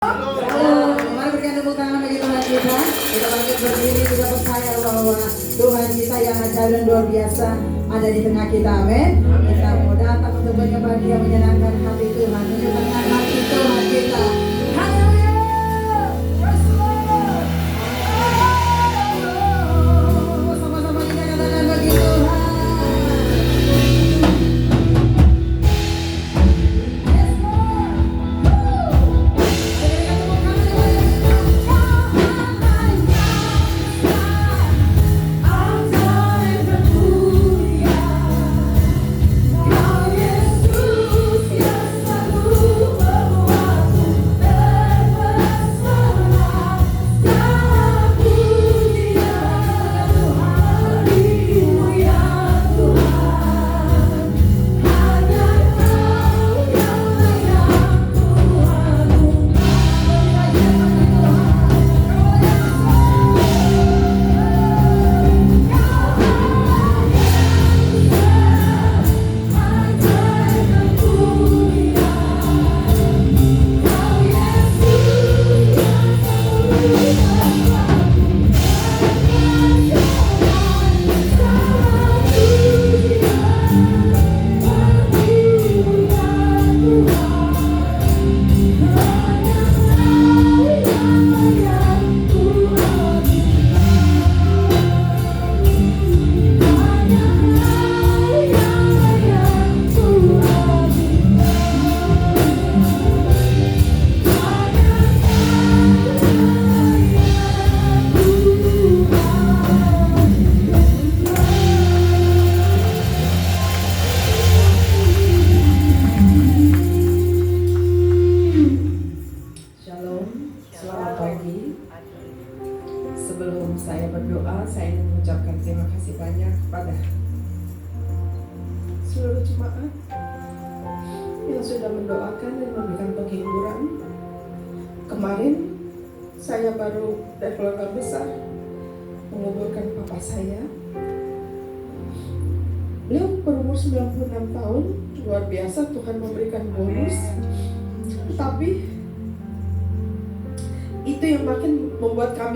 Mari berikan tepuk tangan bagi Tuhan kita. Kita bangkit berdiri, kita percaya bahwa Tuhan kita yang ajaib dan luar biasa ada di tengah kita. Amin. Kita mau datang untuk menyembah Dia, menyenangkan hati Tuhan, menyenangkan hati Tuhan kita. Haleluya. Praise the Lord. Sama-sama kita katakan bagi Tuhan.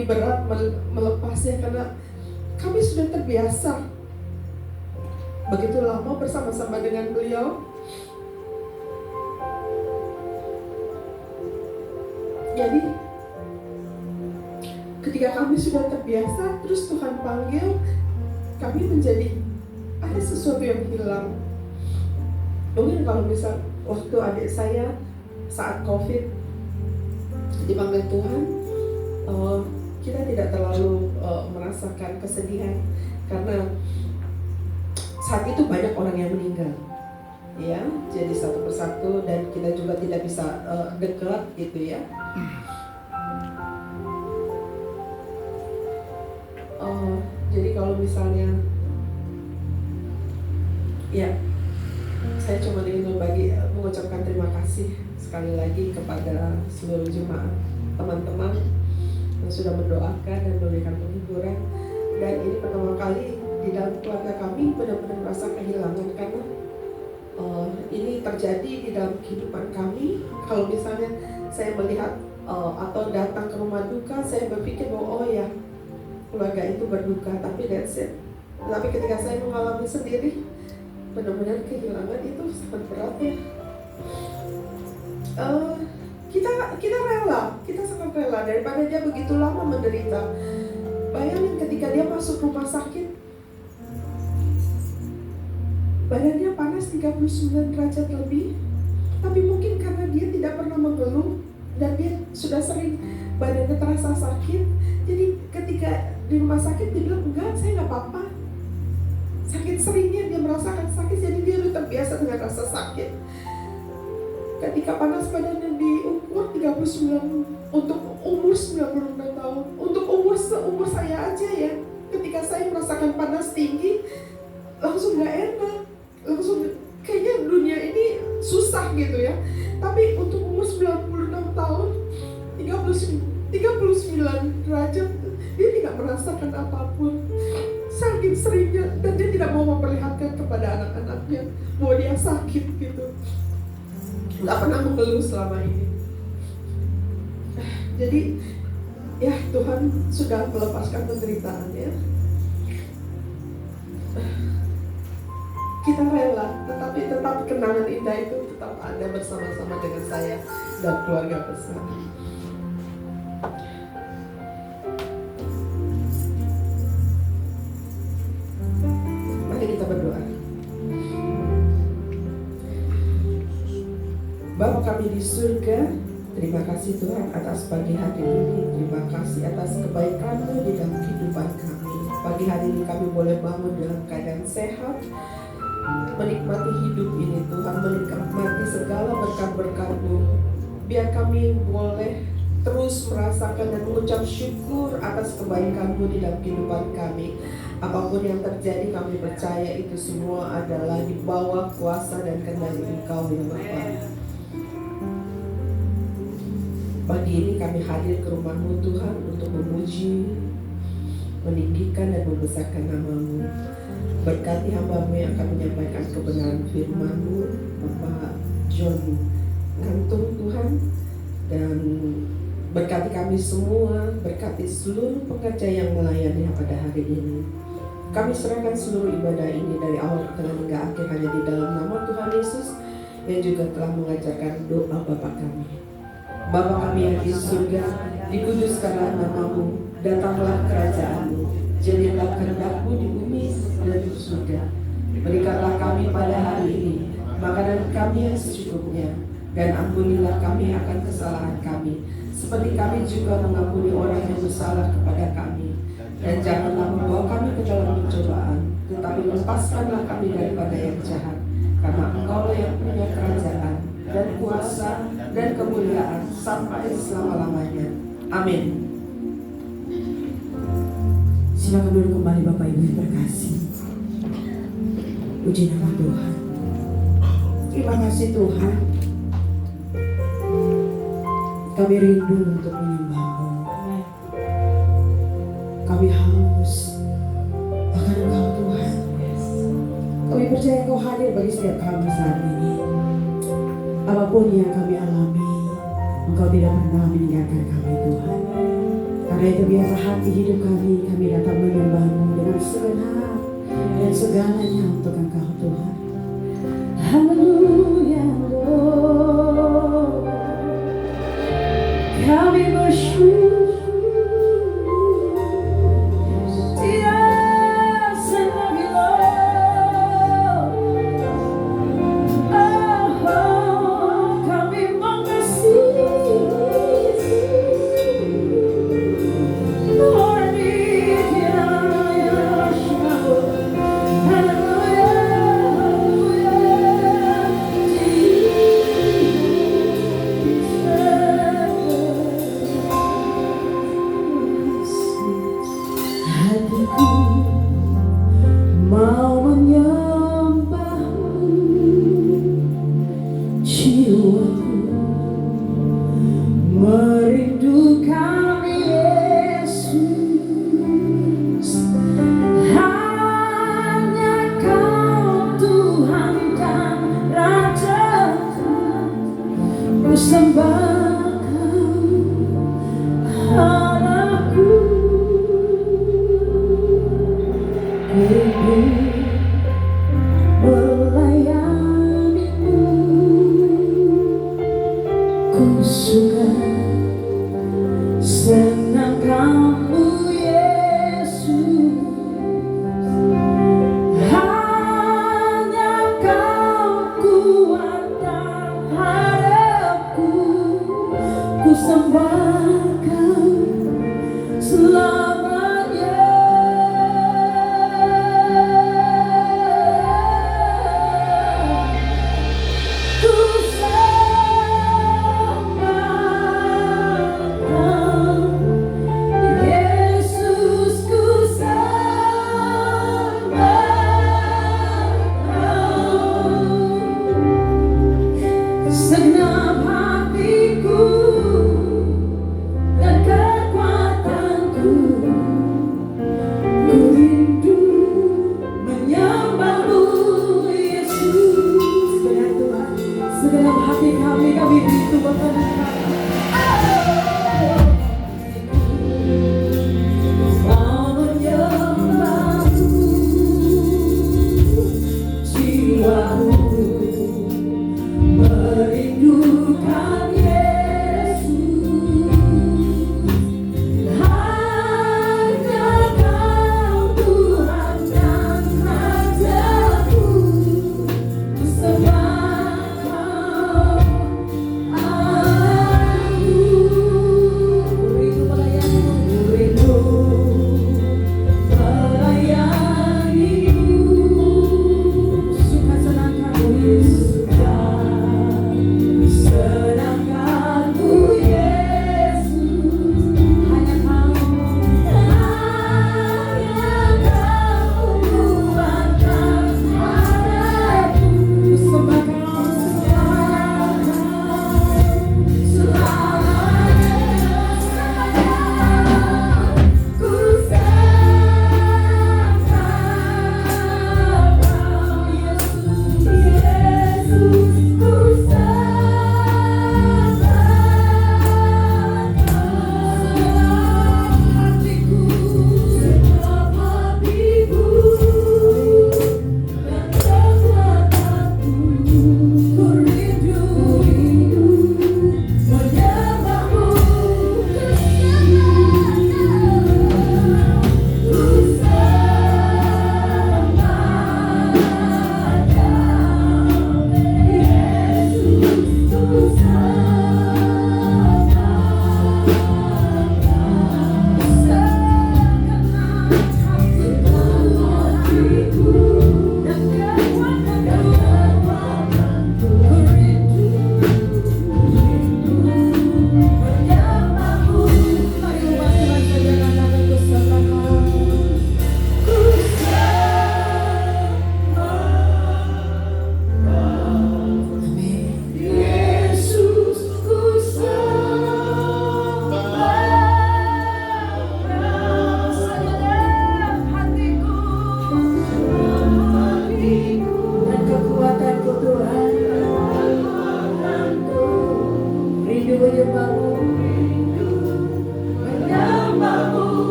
Berat melepasnya karena kami sudah terbiasa begitu lama bersama-sama dengan beliau. Jadi ketika kami sudah terbiasa, terus Tuhan panggil kami menjadi ada sesuatu yang hilang. Mungkin kalau misal waktu adik saya saat COVID dipanggil Tuhan, kita tidak terlalu merasakan kesedihan karena saat itu banyak orang yang meninggal, ya. Jadi satu persatu dan kita juga tidak bisa dekat, gitu ya. Jadi kalau misalnya, ya, saya cuma ingin mengucapkan terima kasih sekali lagi kepada seluruh jemaat, teman-teman yang sudah mendoakan dan memberikan penghiburan. Dan ini pertama kali di dalam keluarga kami benar-benar merasa kehilangan karena ini terjadi di dalam kehidupan kami. Kalau misalnya saya melihat atau datang ke rumah duka, saya berpikir bahwa oh ya, keluarga itu berduka, tapi that's it. Tapi ketika saya mengalami sendiri, benar-benar kehilangan itu sangat berat ya. Kita rela, kita sangat rela daripada dia begitu lama menderita. Bayangin ketika dia masuk rumah sakit, badannya panas 39 derajat lebih, tapi mungkin karena dia tidak pernah mengeluh dan dia sudah sering badannya terasa sakit, jadi ketika di rumah sakit dia bilang enggak, saya nggak apa-apa. Sakit seringnya dia merasakan sakit, jadi dia sudah terbiasa dengan rasa sakit. Ketika panas badannya diukur 39 untuk umur 96 tahun. Untuk umur saya aja ya, ketika saya merasakan panas tinggi, langsung gak enak. Langsung kayaknya dunia ini susah gitu ya. Tapi untuk umur 96 tahun, 39 derajat, dia tidak merasakan apapun. Saking seringnya, dan dia tidak mau memperlihatkan kepada anak-anaknya bahwa dia sakit gitu. Nggak pernah mengeluh selama ini. Jadi ya Tuhan sudah melepaskan penderitaannya. Kita rela, tetapi tetap kenangan indah itu tetap ada bersama-sama dengan saya dan keluarga besar. Mari kita berdoa. Bapa kami di surga, terima kasih Tuhan atas pagi hari ini. Terima kasih atas kebaikan-Mu di dalam kehidupan kami. Pagi hari ini kami boleh bangun dalam keadaan sehat, menikmati hidup ini Tuhan, menikmati segala berkat-berkat-Mu. Biar kami boleh terus merasakan dan mengucap syukur atas kebaikan-Mu di dalam kehidupan kami. Apapun yang terjadi kami percaya itu semua adalah di bawah kuasa dan kendali Engkau ya Bapa. Pagi ini kami hadir ke rumah-Mu Tuhan untuk memuji, meninggikan dan membesarkan nama-Mu. Berkati hamba-Mu yang akan menyampaikan kebenaran firman-Mu, Bapak John Gantung Tuhan, dan berkati kami semua, berkati seluruh pekerja yang melayani pada hari ini. Kami serahkan seluruh ibadah ini dari awal pertengahan hingga akhir hanya di dalam nama Tuhan Yesus yang juga telah mengajarkan doa Bapa kami. Bapa kami yang di surga, dikuduskanlah nama-Mu, datanglah kerajaan-Mu, jadilah kehendak-Mu di bumi dan di surga. Berikanlah kami pada hari ini makanan kami yang secukupnya, dan ampunilah kami akan kesalahan kami, seperti kami juga mengampuni orang yang bersalah kepada kami. Dan janganlah membawa kami ke dalam pencobaan, tetapi lepaskanlah kami daripada yang jahat, karena Engkau yang punya kerajaan dan kuasa dan kemuliaan sampai selama-lamanya. Amin. Silakan duduk kembali Bapak Ibu yang terkasih. Puji nama Tuhan. Terima kasih Tuhan. Kami rindu untuk menyembah-Mu. Kami haus akan Engkau Tuhan. Kami percaya Engkau hadir bagi setiap kami saat ini. Apapun yang kami alami, Engkau tidak pernah meninggalkan kami Tuhan. Karena itu biarlah hati hidup kami datang menyembah-Mu dengan segenap dan segalanya untuk Engkau Tuhan. Haleluya Lord, kami bersyukur. Dan kekuatanku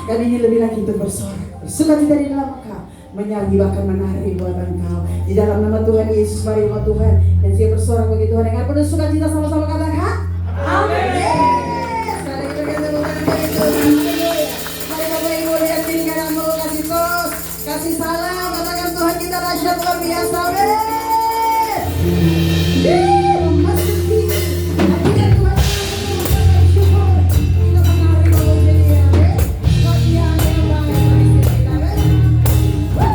Kami ingin lebih lagi untuk bersorak, bersukacita di dalam Engkau, menyanyi bahkan menari buat Engkau. Di dalam nama Tuhan Yesus, mari umat Tuhan dan siap bersorak bagi Tuhan dengan penuh sukacita, sama-sama katakan amin. Sekali lagi berikan tepuk tangan bagi Tuhan. Haleluya. Mari Bapak Ibu lihat diri kananmu, kasih tos, kasih salam, katakan Tuhan kita dahsyat luar biasa. Memasuki hadirat Tuhan, bersyukur kita menari kalau jadi ya, bagian yang baik bagi kita.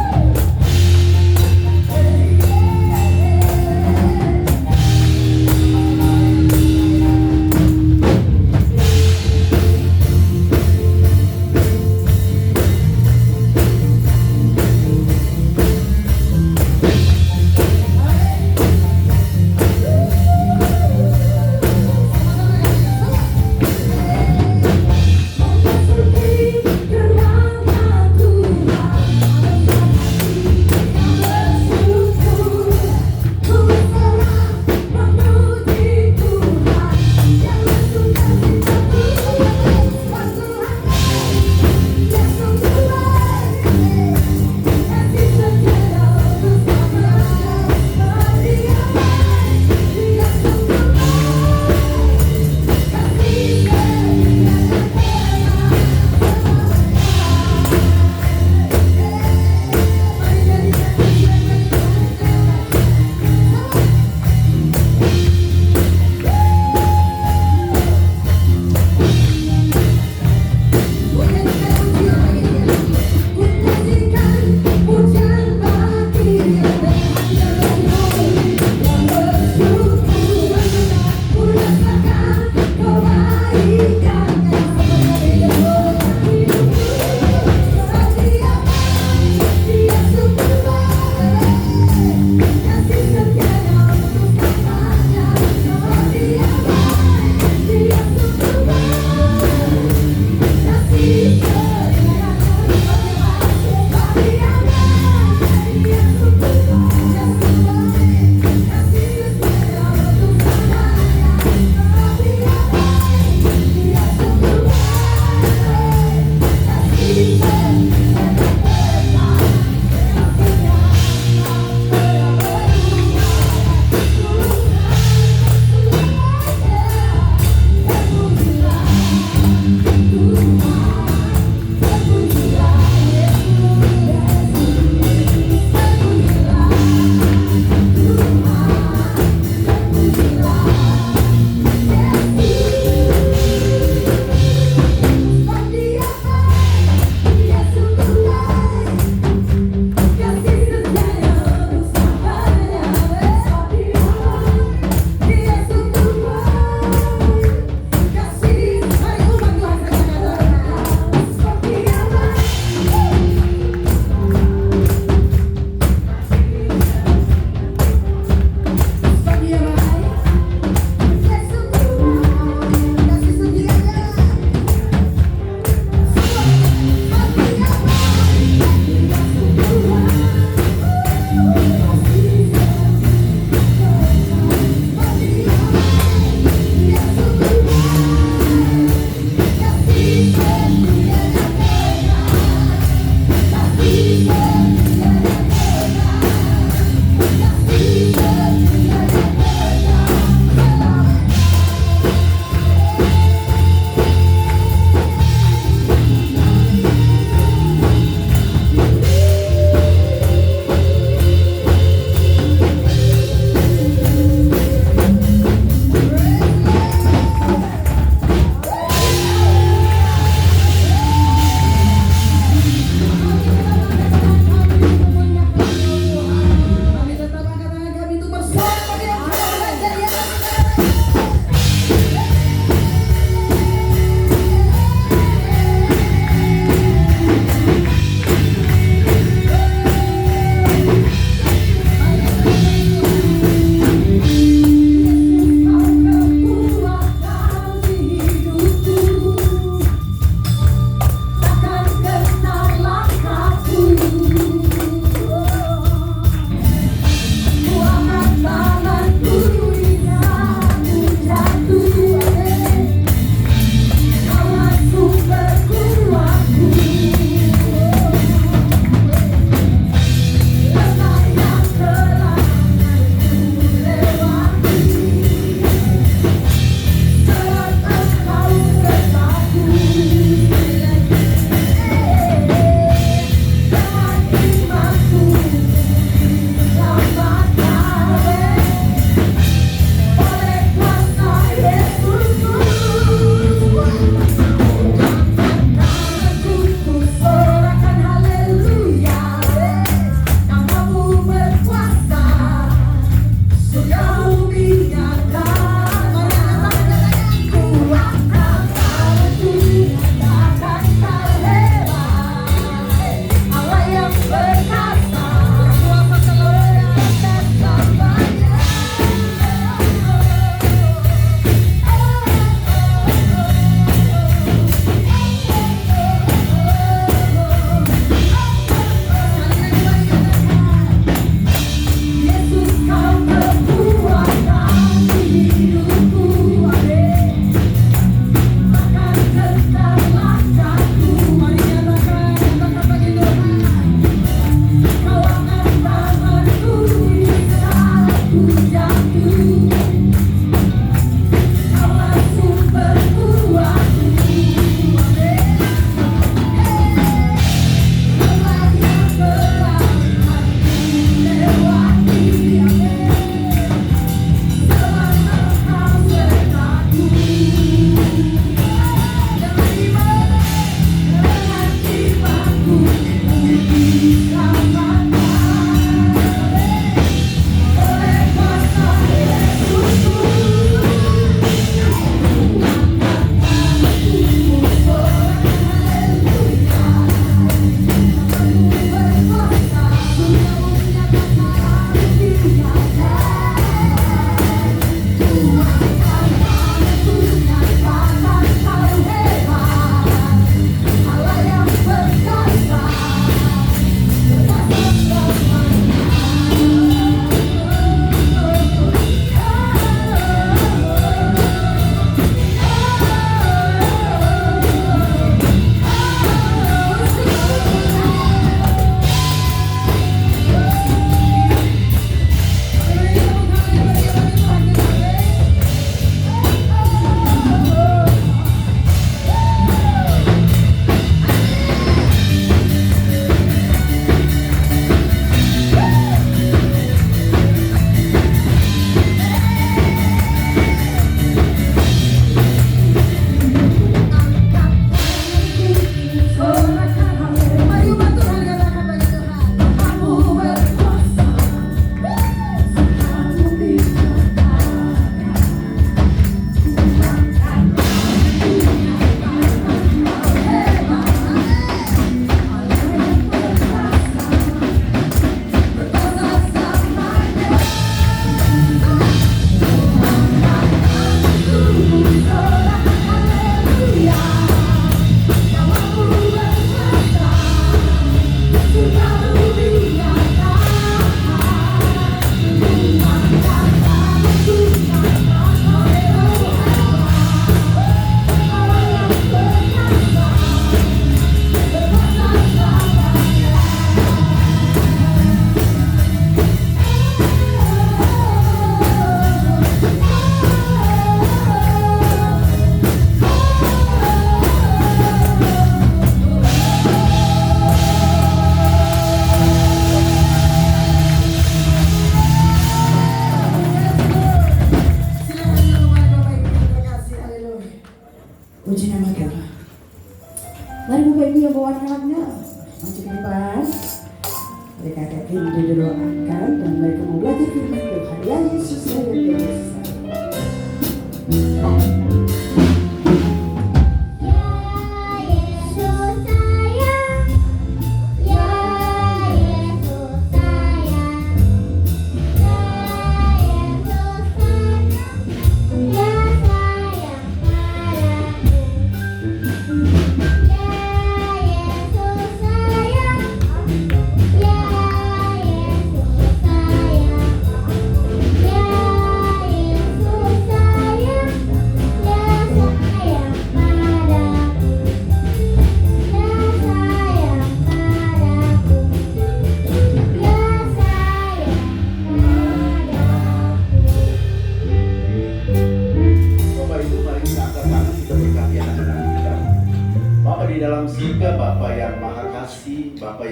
Ini didoakan dan mereka mau belajar firman Tuhan. Ya Yesus saya, ya Yesus saya.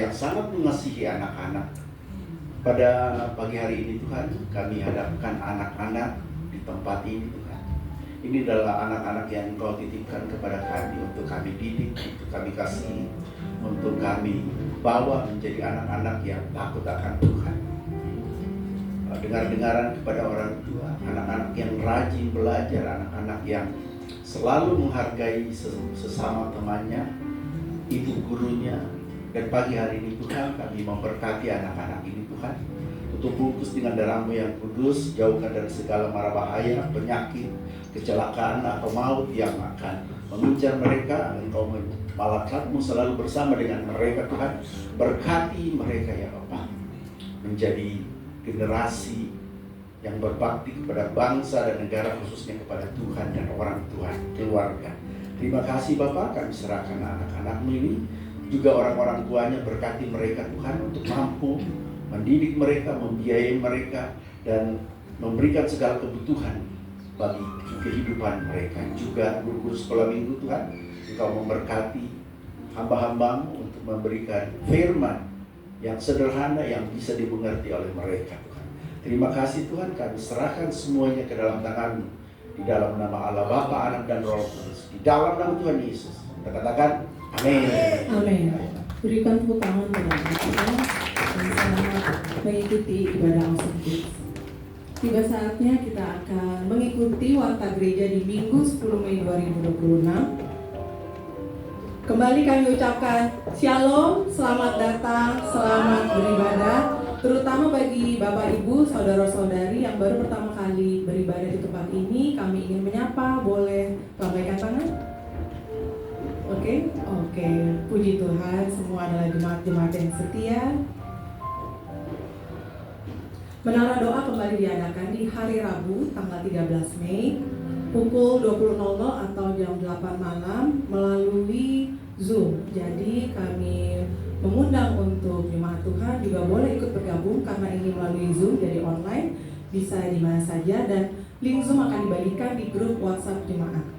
Sangat mengasihi anak-anak. Pada pagi hari ini Tuhan, kami hadapkan anak-anak di tempat ini Tuhan. Ini adalah anak-anak yang Engkau titipkan kepada kami untuk kami didik, untuk kami kasih, untuk kami bawa menjadi anak-anak yang takut akan Tuhan. Dengar-dengaran kepada orang tua, anak-anak yang rajin belajar, anak-anak yang selalu menghargai sesama temannya, ibu gurunya. Dan pagi hari ini Tuhan, kami memberkati anak-anak ini Tuhan, untuk bungkus dengan darah-Mu yang kudus, jauhkan dari segala mara bahaya, penyakit, kecelakaan atau maut yang akan mengincar mereka. Engkau malaikat-Mu selalu bersama dengan mereka Tuhan. Berkati mereka ya Bapa, menjadi generasi yang berbakti kepada bangsa dan negara, khususnya kepada Tuhan dan orang tua, keluarga. Terima kasih Bapa, kami serahkan anak-anak-Mu ini, juga orang-orang tuanya, berkati mereka Tuhan untuk mampu mendidik mereka, membiayai mereka, dan memberikan segala kebutuhan bagi kehidupan mereka. Juga guru-guru sekolah minggu Tuhan, Engkau memberkati hamba-hamba-Mu untuk memberikan firman yang sederhana yang bisa dimengerti oleh mereka Tuhan. Terima kasih Tuhan, kami serahkan semuanya ke dalam tangan-Mu, di dalam nama Allah Bapa, Anak dan Roh Kudus, di dalam nama Tuhan Yesus. Kita katakan amin. Amin. Berikan tepuk tangan kepada kita dan selamat mengikuti ibadah Awesome Kids. Tiba saatnya kita akan mengikuti warta gereja di Minggu 10 Mei 2026. Kembali kami ucapkan Shalom, selamat datang, selamat beribadah. Terutama bagi Bapak Ibu, Saudara-saudari yang baru pertama kali beribadah di tempat ini, kami ingin menyapa. Boleh lambaikan tangan? Oke, puji Tuhan, semua adalah jemaat-jemaat yang setia. Menara doa kembali diadakan di hari Rabu, tanggal 13 Mei, pukul 20.00 atau jam 8 malam melalui Zoom. Jadi kami mengundang untuk jemaat Tuhan juga boleh ikut bergabung karena ini melalui Zoom, jadi online, bisa di mana saja, dan link Zoom akan dibagikan di grup WhatsApp jemaat.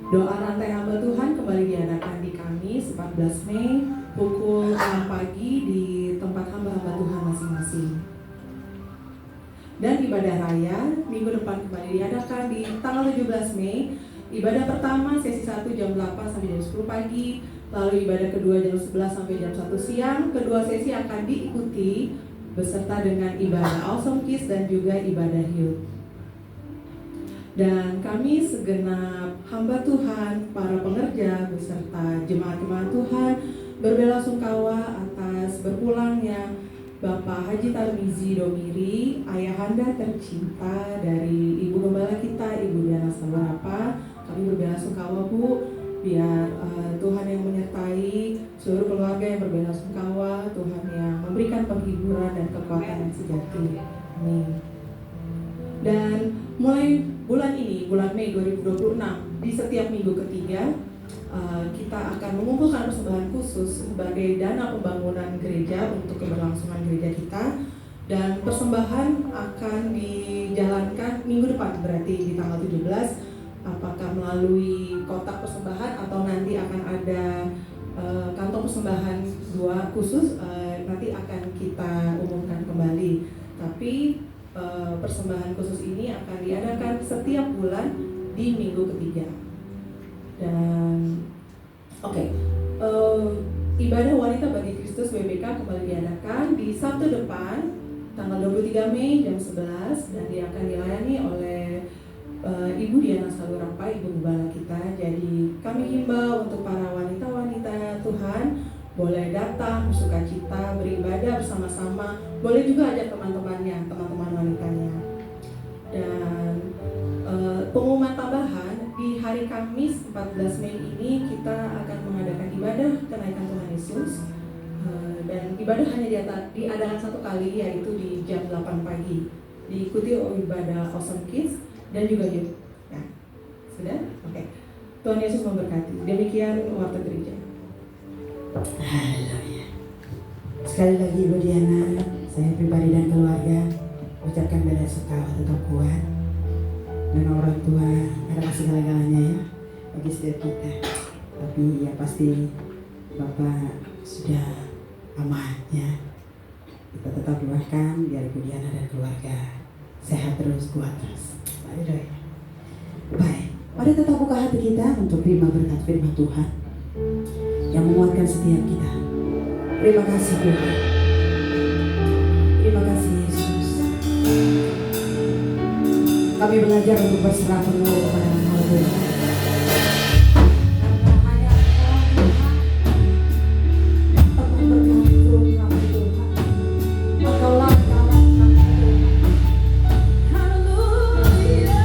Doa rantai hamba Tuhan kembali diadakan di Kamis 14 Mei pukul 6 pagi di tempat hamba-hamba Tuhan masing-masing. Dan ibadah raya minggu depan kembali diadakan di tanggal 17 Mei. Ibadah pertama sesi 1 jam 8 sampai jam 10 pagi, lalu ibadah kedua jam 11 sampai jam 1 siang. Kedua sesi akan diikuti beserta dengan ibadah Awesome Kids dan juga ibadah Youth. Dan kami segenap hamba Tuhan, para pengerja beserta jemaat-jemaat Tuhan berbelasungkawa atas berpulangnya Bapak Haji Tarmizi Domiri, ayahanda tercinta dari Ibu Gembala kita, Ibu Diana Sabarapa. Kami berbelasungkawa Bu, biar Tuhan yang menyertai seluruh keluarga yang berbelasungkawa, Tuhan yang memberikan penghiburan dan kekuatan yang sejati. Amin. Dan mulai bulan ini, bulan Mei 2026, di setiap minggu ketiga kita akan mengumpulkan persembahan khusus sebagai dana pembangunan gereja untuk keberlangsungan gereja kita. Dan persembahan akan dijalankan minggu depan, berarti di tanggal 17, apakah melalui kotak persembahan atau nanti akan ada kantong persembahan 2 khusus, nanti akan kita umumkan kembali. Tapi persembahan khusus ini akan diadakan setiap bulan di minggu ketiga. Dan ibadah wanita bagi Kristen Agustus WBK kembali diadakan di Sabtu depan tanggal 23 Mei jam 11 dan dia akan dilayani oleh Ibu Diana Salurapa, Ibu Gembala kita. Jadi kami himbau untuk para wanita-wanita Tuhan boleh datang bersukacita, beribadah bersama-sama, boleh juga ajak teman-temannya, teman-teman wanitanya. Dan pengumuman tambahan, di hari Kamis 14 Mei ini kita akan mengadakan ibadah kenaikan Tuhan Yesus. Dan ibadah hanya diadakan satu kali, yaitu di jam 8 pagi. Diikuti oleh ibadah Awesome Kids dan juga youth. Ya, sudah? Oke. Tuhan Yesus memberkati. Demikian waktu gereja. Haleluya. Sekali lagi Ibu Diana, saya pribadi dan keluarga ucapkan bela sungkawa tetap kuat. Dan orang tua adalah segala-galanya ya bagi setiap kita. Tapi ya pasti Bapak sudah aman ya. Kita tetap doakan biar Ibu Diana dan keluarga sehat terus, kuat terus. Haleluya. Baik, mari tetap buka hati kita untuk terima berkat firman Tuhan yang menguatkan setiap kita. Terima kasih Tuhan. Terima kasih Yesus. Kami belajar untuk berserah penuh kepada Engkau Tuhan. Karena hanya Engkau Tuhan tetap berkati kami Tuhan. Engkaulah kawan kami Tuhan. Haleluya.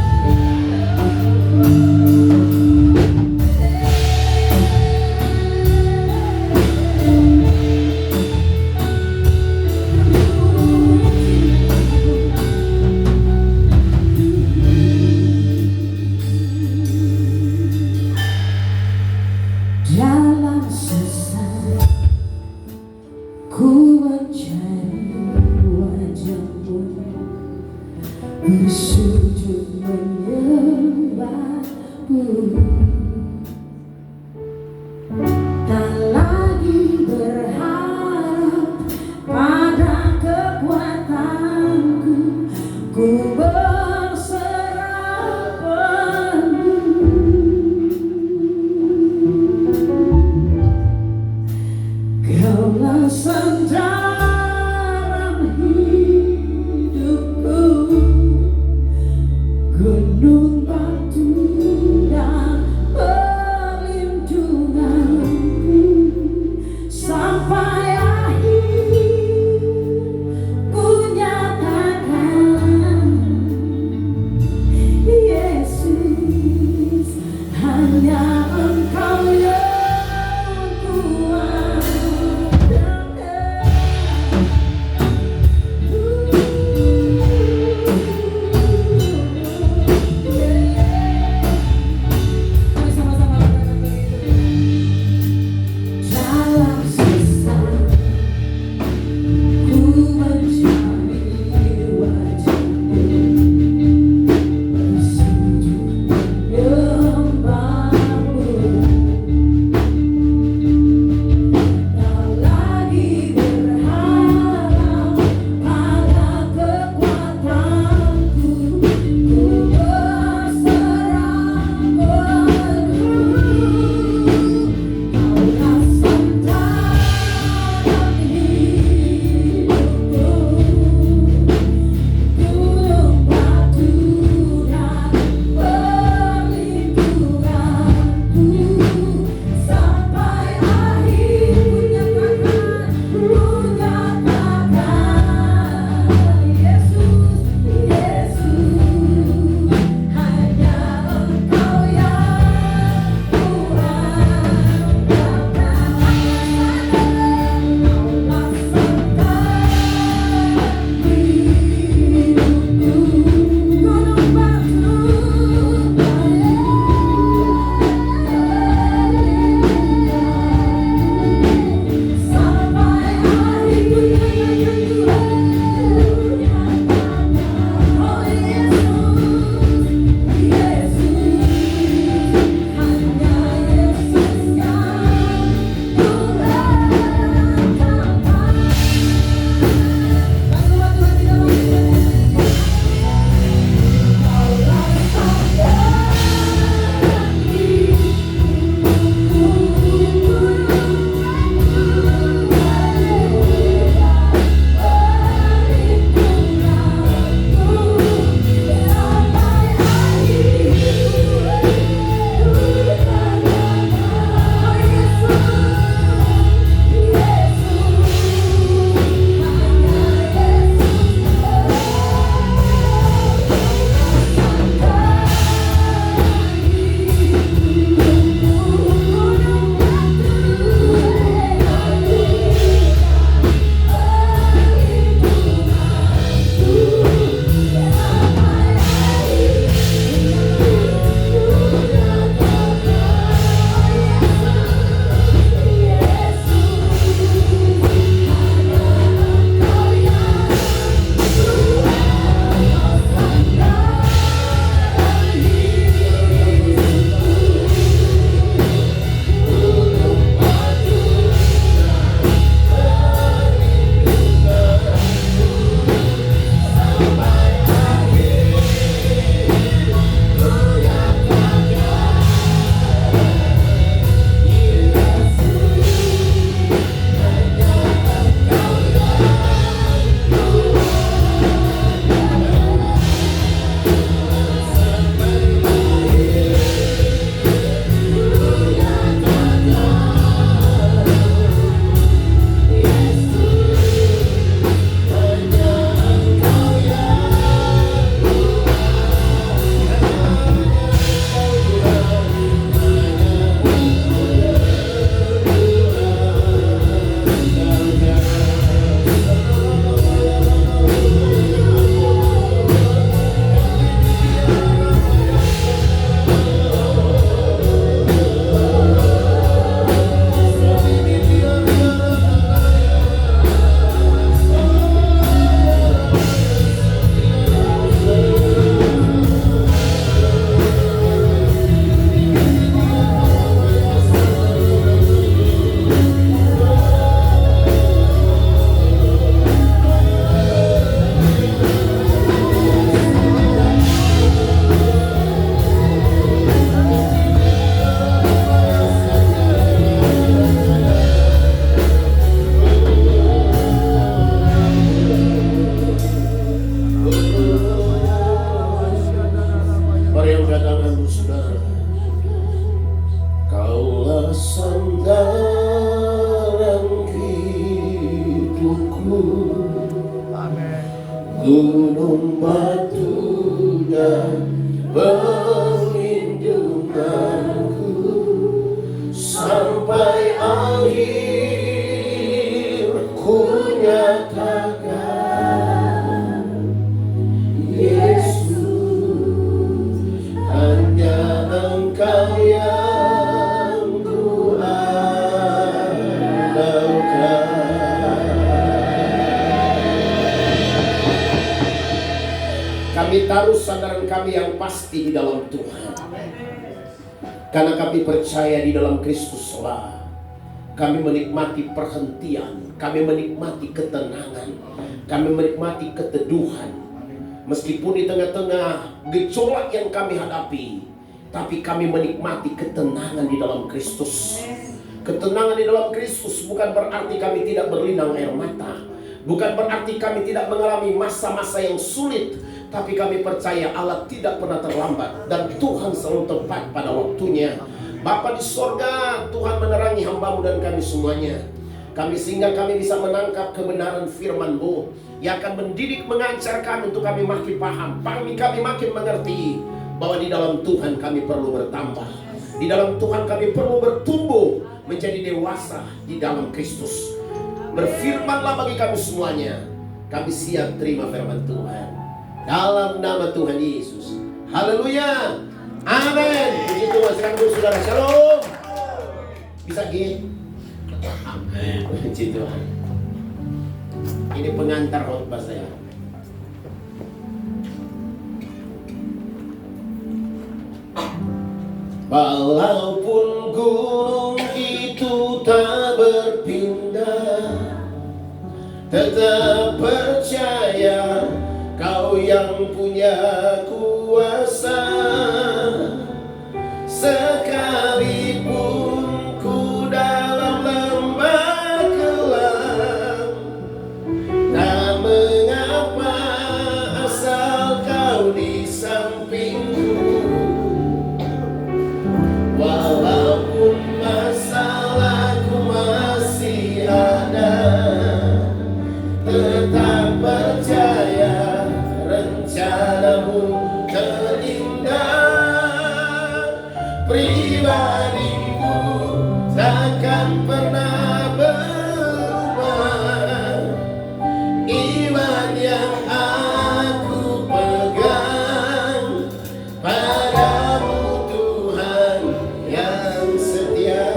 gunung batu dan perlindunganku sampai akhir ku nyatakan, Yesus hanya Engkau yang ku andalkan. Kami taruh sandaran kami yang pasti di dalam Tuhan, karena kami percaya di dalam Kristus lah kami menikmati perhentian, kami menikmati ketenangan, kami menikmati keteduhan. Meskipun di tengah-tengah gejolak yang kami hadapi, tapi kami menikmati ketenangan di dalam Kristus. Ketenangan di dalam Kristus bukan berarti kami tidak berlinang air mata, bukan berarti kami tidak mengalami masa-masa yang sulit, tapi kami percaya Allah tidak pernah terlambat dan Tuhan selalu tepat pada waktunya. Bapa di sorga, Tuhan menerangi hamba-Mu dan kami semuanya. Sehingga kami bisa menangkap kebenaran firman-Mu yang akan mendidik, mengajar kami untuk kami makin paham, kami makin mengerti bahwa di dalam Tuhan kami perlu bertambah. Di dalam Tuhan kami perlu bertumbuh menjadi dewasa di dalam Kristus. Berfirmanlah bagi kami semuanya. Kami siap terima firman Tuhan. Dalam nama Tuhan Yesus. Haleluya. Amin. Puji Tuhan. Sekarang dulu saudara. Shalom. Bisa gitu. Amin. Puji Tuhan. Ini pengantar khotbah saya. Walaupun gunung itu tak berpindah, tetap percaya Kau yang punya kuasa. Sekalipun ku dalam lembah kelam, tak mengapa asal Kau di sampingku. Walaupun masalahku masih ada, tetap percaya rencana-Mu terindah. Pribadiku takkan pernah berubah. Iman yang aku pegang padamu Tuhan yang setia.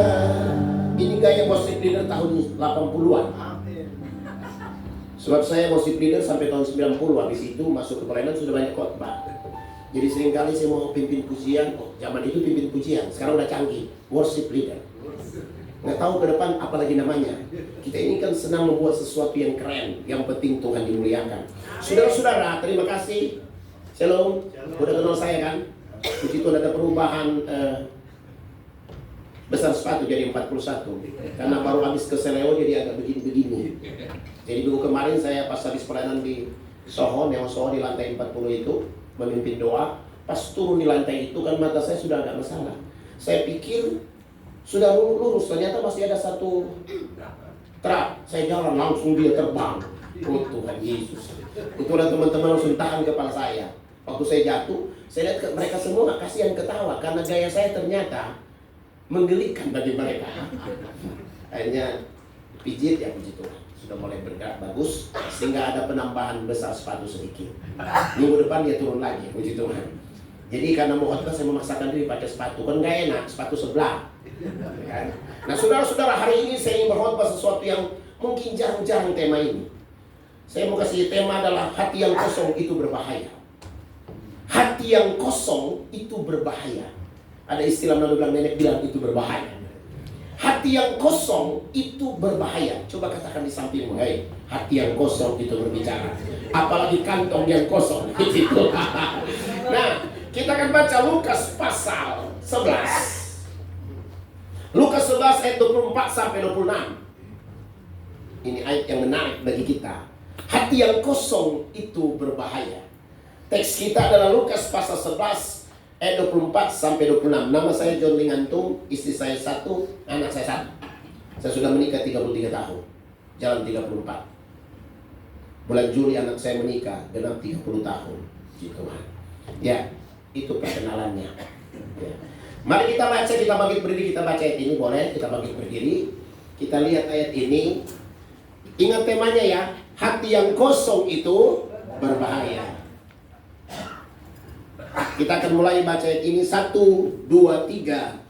Ini gaya worship leader tahun 80-an. Sebab saya worship leader sampai tahun 90, habis itu masuk ke pelayanan sudah banyak khotbah. Jadi seringkali saya mau pimpin pujian, zaman itu pimpin pujian, sekarang udah canggih, worship leader. Nggak tahu ke depan apalagi namanya. Kita ini kan senang membuat sesuatu yang keren, yang penting Tuhan dimuliakan. Saudara-saudara, terima kasih. Shalom. Udah kenal saya kan? Puji Tuhan, ada perubahan besar sepatu jadi 41. Karena baru habis ke Seleo jadi agak begini-begini. Jadi minggu kemarin saya pas habis pelayanan di Soho, Neo Soho di lantai 40 itu memimpin doa. Pas turun di lantai itu kan mata saya sudah agak masalah. Saya pikir sudah lurus, ternyata masih ada satu truk. Saya jalan langsung dia terbang. Oh Tuhan Yesus. Itulah teman-teman langsung tahan kepala saya. Waktu saya jatuh, saya lihat mereka semua kasihan ketawa karena gaya saya ternyata menggelikan bagi mereka. Akhirnya pijit ya, puji Tuhan. Sudah mulai bergerak bagus sehingga ada penambahan besar sepatu sedikit. Minggu depan dia turun lagi, puji Tuhan. Jadi karena mau khotbah saya memaksakan diri pakai sepatu, kan gak enak, sepatu sebelah. Nah saudara-saudara, hari ini saya ingin berkhotbah sesuatu yang mungkin jarang-jarang tema ini. Saya mau kasih tema adalah hati yang kosong itu berbahaya. Hati yang kosong itu berbahaya. Ada istilah nenek bilang itu berbahaya. Hati yang kosong itu berbahaya. Coba katakan di sampingmu, hei, hati yang kosong itu berbicara. Apalagi kantong yang kosong. Nah, kita akan baca Lukas pasal 11. Lukas 11 ayat 24 sampai 26. Ini ayat yang menarik bagi kita. Hati yang kosong itu berbahaya. Teks kita adalah Lukas pasal 11 ayat 24 sampai 26. Nama saya John Lingantung, istri saya 1, anak saya 1. Saya sudah menikah 33 tahun, jalan 34. Bulan Juli anak saya menikah, genap 30 tahun. Puji Tuhan. Ya, itu perkenalannya. Ya. Mari kita baca, kita bangkit berdiri, kita baca ayat ini, boleh? Kita bangkit berdiri. Kita lihat ayat ini. Ingat temanya ya, hati yang kosong itu berbahaya. Kita akan mulai baca ayat ini. 1, 2, 3.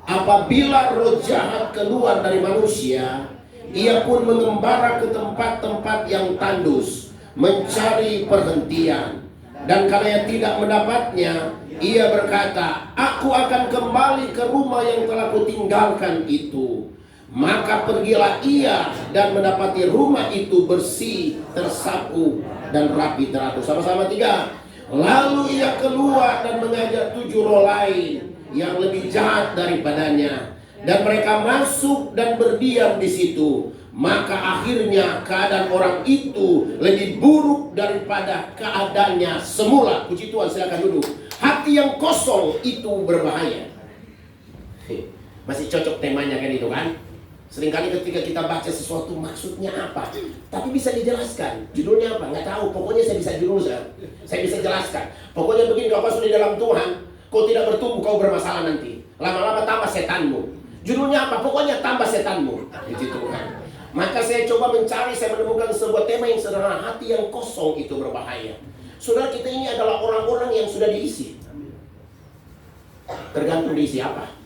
Apabila roh jahat keluar dari manusia, ia pun mengembara ke tempat-tempat yang tandus, mencari perhentian. Dan karena tidak mendapatnya, ia berkata, aku akan kembali ke rumah yang telah kutinggalkan itu. Maka pergilah ia dan mendapati rumah itu bersih, tersapu, dan rapi teratur. Sama-sama 3. Lalu ia keluar dan mengajak 7 roh lain yang lebih jahat daripadanya, dan mereka masuk dan berdiam di situ. Maka akhirnya keadaan orang itu lebih buruk daripada keadaannya semula. Puji Tuhan, silakan duduk. Hati yang kosong itu berbahaya. Masih cocok temanya kan itu kan? Seringkali ketika kita baca sesuatu maksudnya apa, tapi bisa dijelaskan. Judulnya apa? Nggak tahu. Pokoknya saya bisa judulkan. Saya bisa jelaskan. Pokoknya begini, kalau kau sudah di dalam Tuhan, kau tidak bertumbuh, kau bermasalah nanti. Lama-lama tambah setanmu. Judulnya apa? Pokoknya tambah setanmu. Puji Tuhan. Maka saya coba mencari, saya menemukan sebuah tema yang sederhana. Hati yang kosong itu berbahaya. Saudara, kita ini adalah orang-orang yang sudah diisi. Tergantung diisi apa.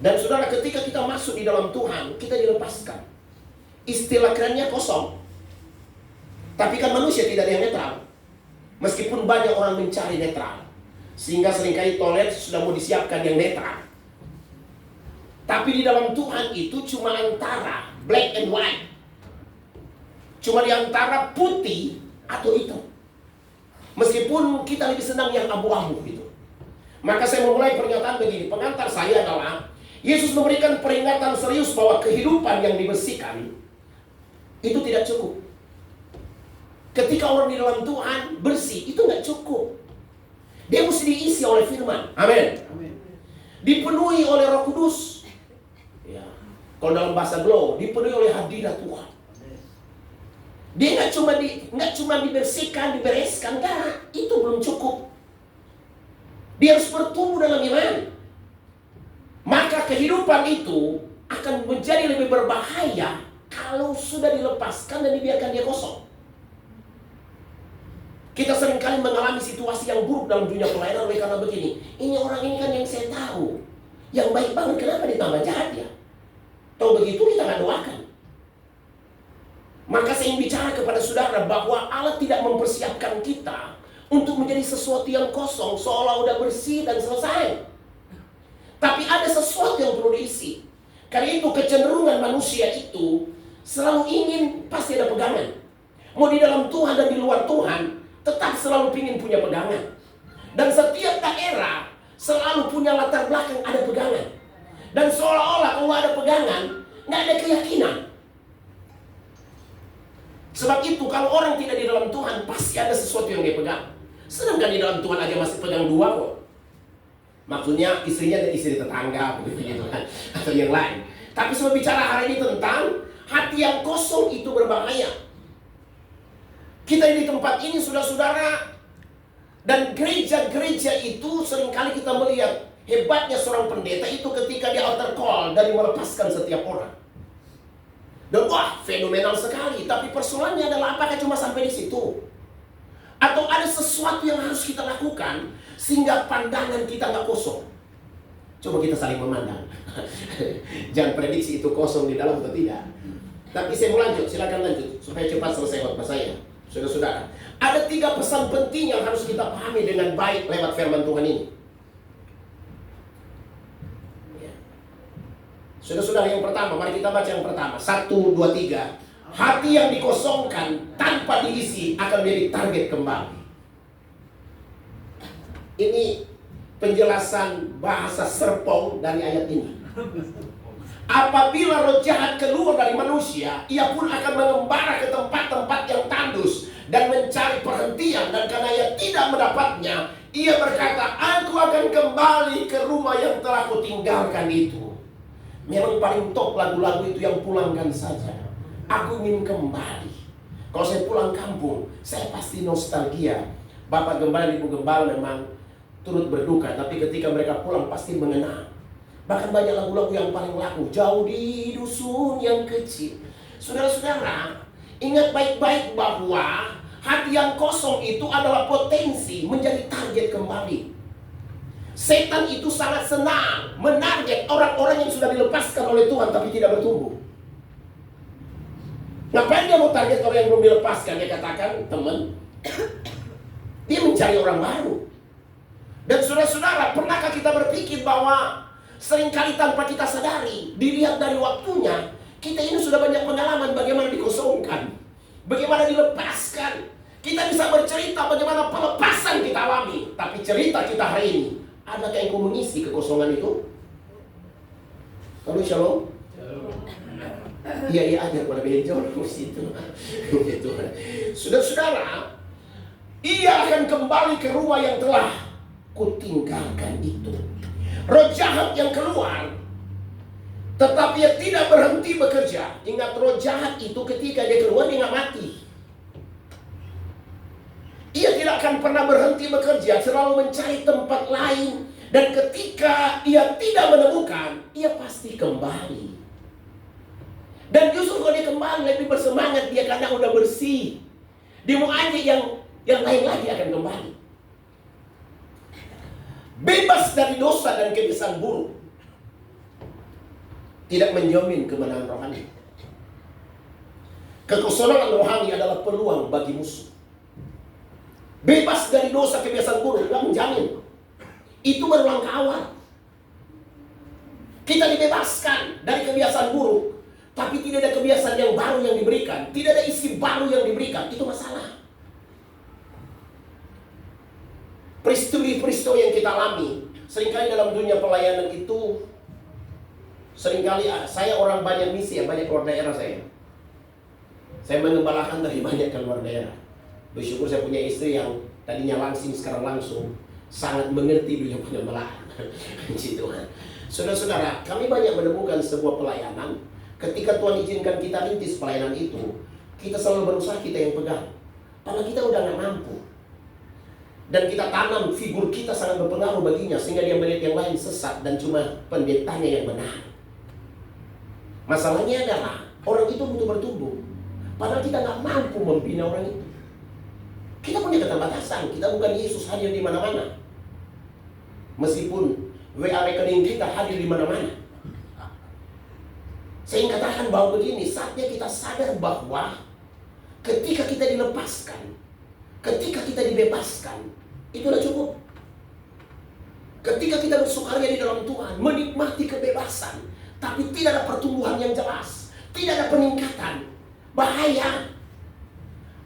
Dan saudara, ketika kita masuk di dalam Tuhan, kita dilepaskan. Istilah kerennya kosong. Tapi kan manusia tidak ada yang netral. Meskipun banyak orang mencari netral. Sehingga seringkali toilet sudah mau disiapkan yang netral. Tapi di dalam Tuhan itu cuma antara black and white. Cuma di antara putih atau hitam. Meskipun kita lebih senang yang abu-abu gitu. Maka saya memulai pernyataan begini. Pengantar saya adalah Yesus memberikan peringatan serius bahwa kehidupan yang dibersihkan itu tidak cukup. Ketika orang di dalam Tuhan bersih, itu nggak cukup. Dia mesti diisi oleh firman. Amin. Dipenuhi oleh Roh Kudus. Ya. Kalau dalam bahasa Glow, dipenuhi oleh hadirat Tuhan. Dia nggak cuma dibersihkan, dibereskan, enggak. Itu belum cukup. Dia harus bertumbuh dalam iman. Maka kehidupan itu akan menjadi lebih berbahaya kalau sudah dilepaskan dan dibiarkan dia kosong. Kita seringkali mengalami situasi yang buruk dalam dunia pelayanan oleh karena begini. Ini orang ini kan yang saya tahu, yang baik banget, kenapa ditambah jahat ya? Tahu begitu kita nggak doakan. Maka saya ingin bicara kepada saudara bahwa Allah tidak mempersiapkan kita untuk menjadi sesuatu yang kosong seolah udah bersih dan selesai. Tapi ada sesuatu yang perlu diisi. Karena itu kecenderungan manusia itu selalu ingin pasti ada pegangan. Mau di dalam Tuhan dan di luar Tuhan, tetap selalu ingin punya pegangan. Dan setiap daerah selalu punya latar belakang ada pegangan. Dan seolah-olah kalau ada pegangan, nggak ada keyakinan. Sebab itu kalau orang tidak di dalam Tuhan, pasti ada sesuatu yang dia pegang. Sedangkan di dalam Tuhan aja masih pegang 2 kok. Maksudnya istrinya dan istri tetangga begitu kan, atau yang lain. Tapi saya bicara hari ini tentang hati yang kosong itu berbahaya. Kita di tempat ini saudara-saudara, dan gereja-gereja itu seringkali kita melihat hebatnya seorang pendeta itu ketika dia altar call dari melepaskan setiap orang. Dan wah, fenomenal sekali. Tapi persoalannya adalah apakah cuma sampai di situ? Atau ada sesuatu yang harus kita lakukan sehingga pandangan kita nggak kosong? Coba kita saling memandang. Jangan prediksi itu kosong di dalam atau tidak. Tapi saya mau lanjut, silakan lanjut supaya cepat selesai khotbah saya. Saudara-saudara, ada 3 pesan penting yang harus kita pahami dengan baik lewat firman Tuhan ini. Saudara-saudara, yang pertama, mari kita baca yang pertama. 1, 2, 3. Hati yang dikosongkan tanpa diisi akan menjadi target kembali. Ini penjelasan bahasa serpong dari ayat ini. Apabila roh jahat keluar dari manusia, ia pun akan mengembara ke tempat-tempat yang tandus dan mencari perhentian. Dan karena ia tidak mendapatnya, ia berkata, aku akan kembali ke rumah yang telah kutinggalkan itu. Memang paling top lagu-lagu itu yang pulangkan saja. Aku ingin kembali. Kalau saya pulang kampung, saya pasti nostalgia. Bapak Gembala, Ibu Gembala memang turut berduka, tapi ketika mereka pulang pasti mengenang. Bahkan banyak lagu-lagu yang paling laku, jauh di dusun yang kecil. Saudara-saudara, ingat baik-baik bahwa hati yang kosong itu adalah potensi menjadi target kembali. Setan itu sangat senang menarget orang-orang yang sudah dilepaskan oleh Tuhan tapi tidak bertumbuh. Ngapain dia mau target orang yang belum dilepaskan? Dia katakan, teman, dia mencari orang baru. Dan saudara-saudara, pernahkah kita berpikir bahwa seringkali tanpa kita sadari, dilihat dari waktunya, kita ini sudah banyak pengalaman bagaimana dikosongkan, bagaimana dilepaskan. Kita bisa bercerita bagaimana pelepasan kita alami. Tapi cerita kita hari ini, adakah yang mengisi kekosongan itu? Halo, shalom. Iya aja pada benjol situ. Gitu. Saudara-saudara, ia akan kembali ke rumah yang telah kutinggalkan itu. Roh jahat yang keluar, tetapi ia tidak berhenti bekerja. Ingat, roh jahat itu ketika dia keluar dia nggak mati. Ia tidak akan pernah berhenti bekerja, selalu mencari tempat lain. Dan ketika ia tidak menemukan, ia pasti kembali. Dan justru kalau dia kembali lebih bersemangat dia karena udah bersih. Dia mau aja yang lain lagi akan kembali. Bebas dari dosa dan kebiasaan buruk tidak menjamin kemenangan rohani. Kekosongan rohani adalah peluang bagi musuh. Bebas dari dosa kebiasaan buruk tidak menjamin. Itu baru langkah awal. Kita dibebaskan dari kebiasaan buruk, tapi tidak ada kebiasaan yang baru yang diberikan, tidak ada isi baru yang diberikan. Itu masalah. Peristiwa-peristiwa yang kita alami seringkali dalam dunia pelayanan itu, seringkali saya orang banyak misi ya, banyak keluar daerah saya. Saya mengembalakan dari banyak keluar daerah. Bersyukur saya punya istri yang tadinya langsing sekarang langsung, sangat mengerti dunia pengembalaan. Gitu. Saudara-saudara, kami banyak menemukan sebuah pelayanan. Ketika Tuhan izinkan kita rintis pelayanan itu, kita selalu berusaha kita yang pegang. Padahal kita udah gak mampu. Dan kita tanam figur kita sangat berpengaruh baginya, sehingga dia melihat yang lain sesat dan cuma pendetanya yang benar. Masalahnya adalah orang itu butuh bertumbuh, padahal kita gak mampu membina orang itu. Kita punya keterbatasan, kita bukan Yesus hadir di mana-mana. Meskipun WA rekening kita hadir di mana-mana. Saya ingin katakan bahwa begini, saatnya kita sadar bahwa ketika kita dilepaskan, ketika kita dibebaskan, itu sudah cukup. Ketika kita bersukaria di dalam Tuhan, menikmati kebebasan, tapi tidak ada pertumbuhan yang jelas, tidak ada peningkatan, bahaya.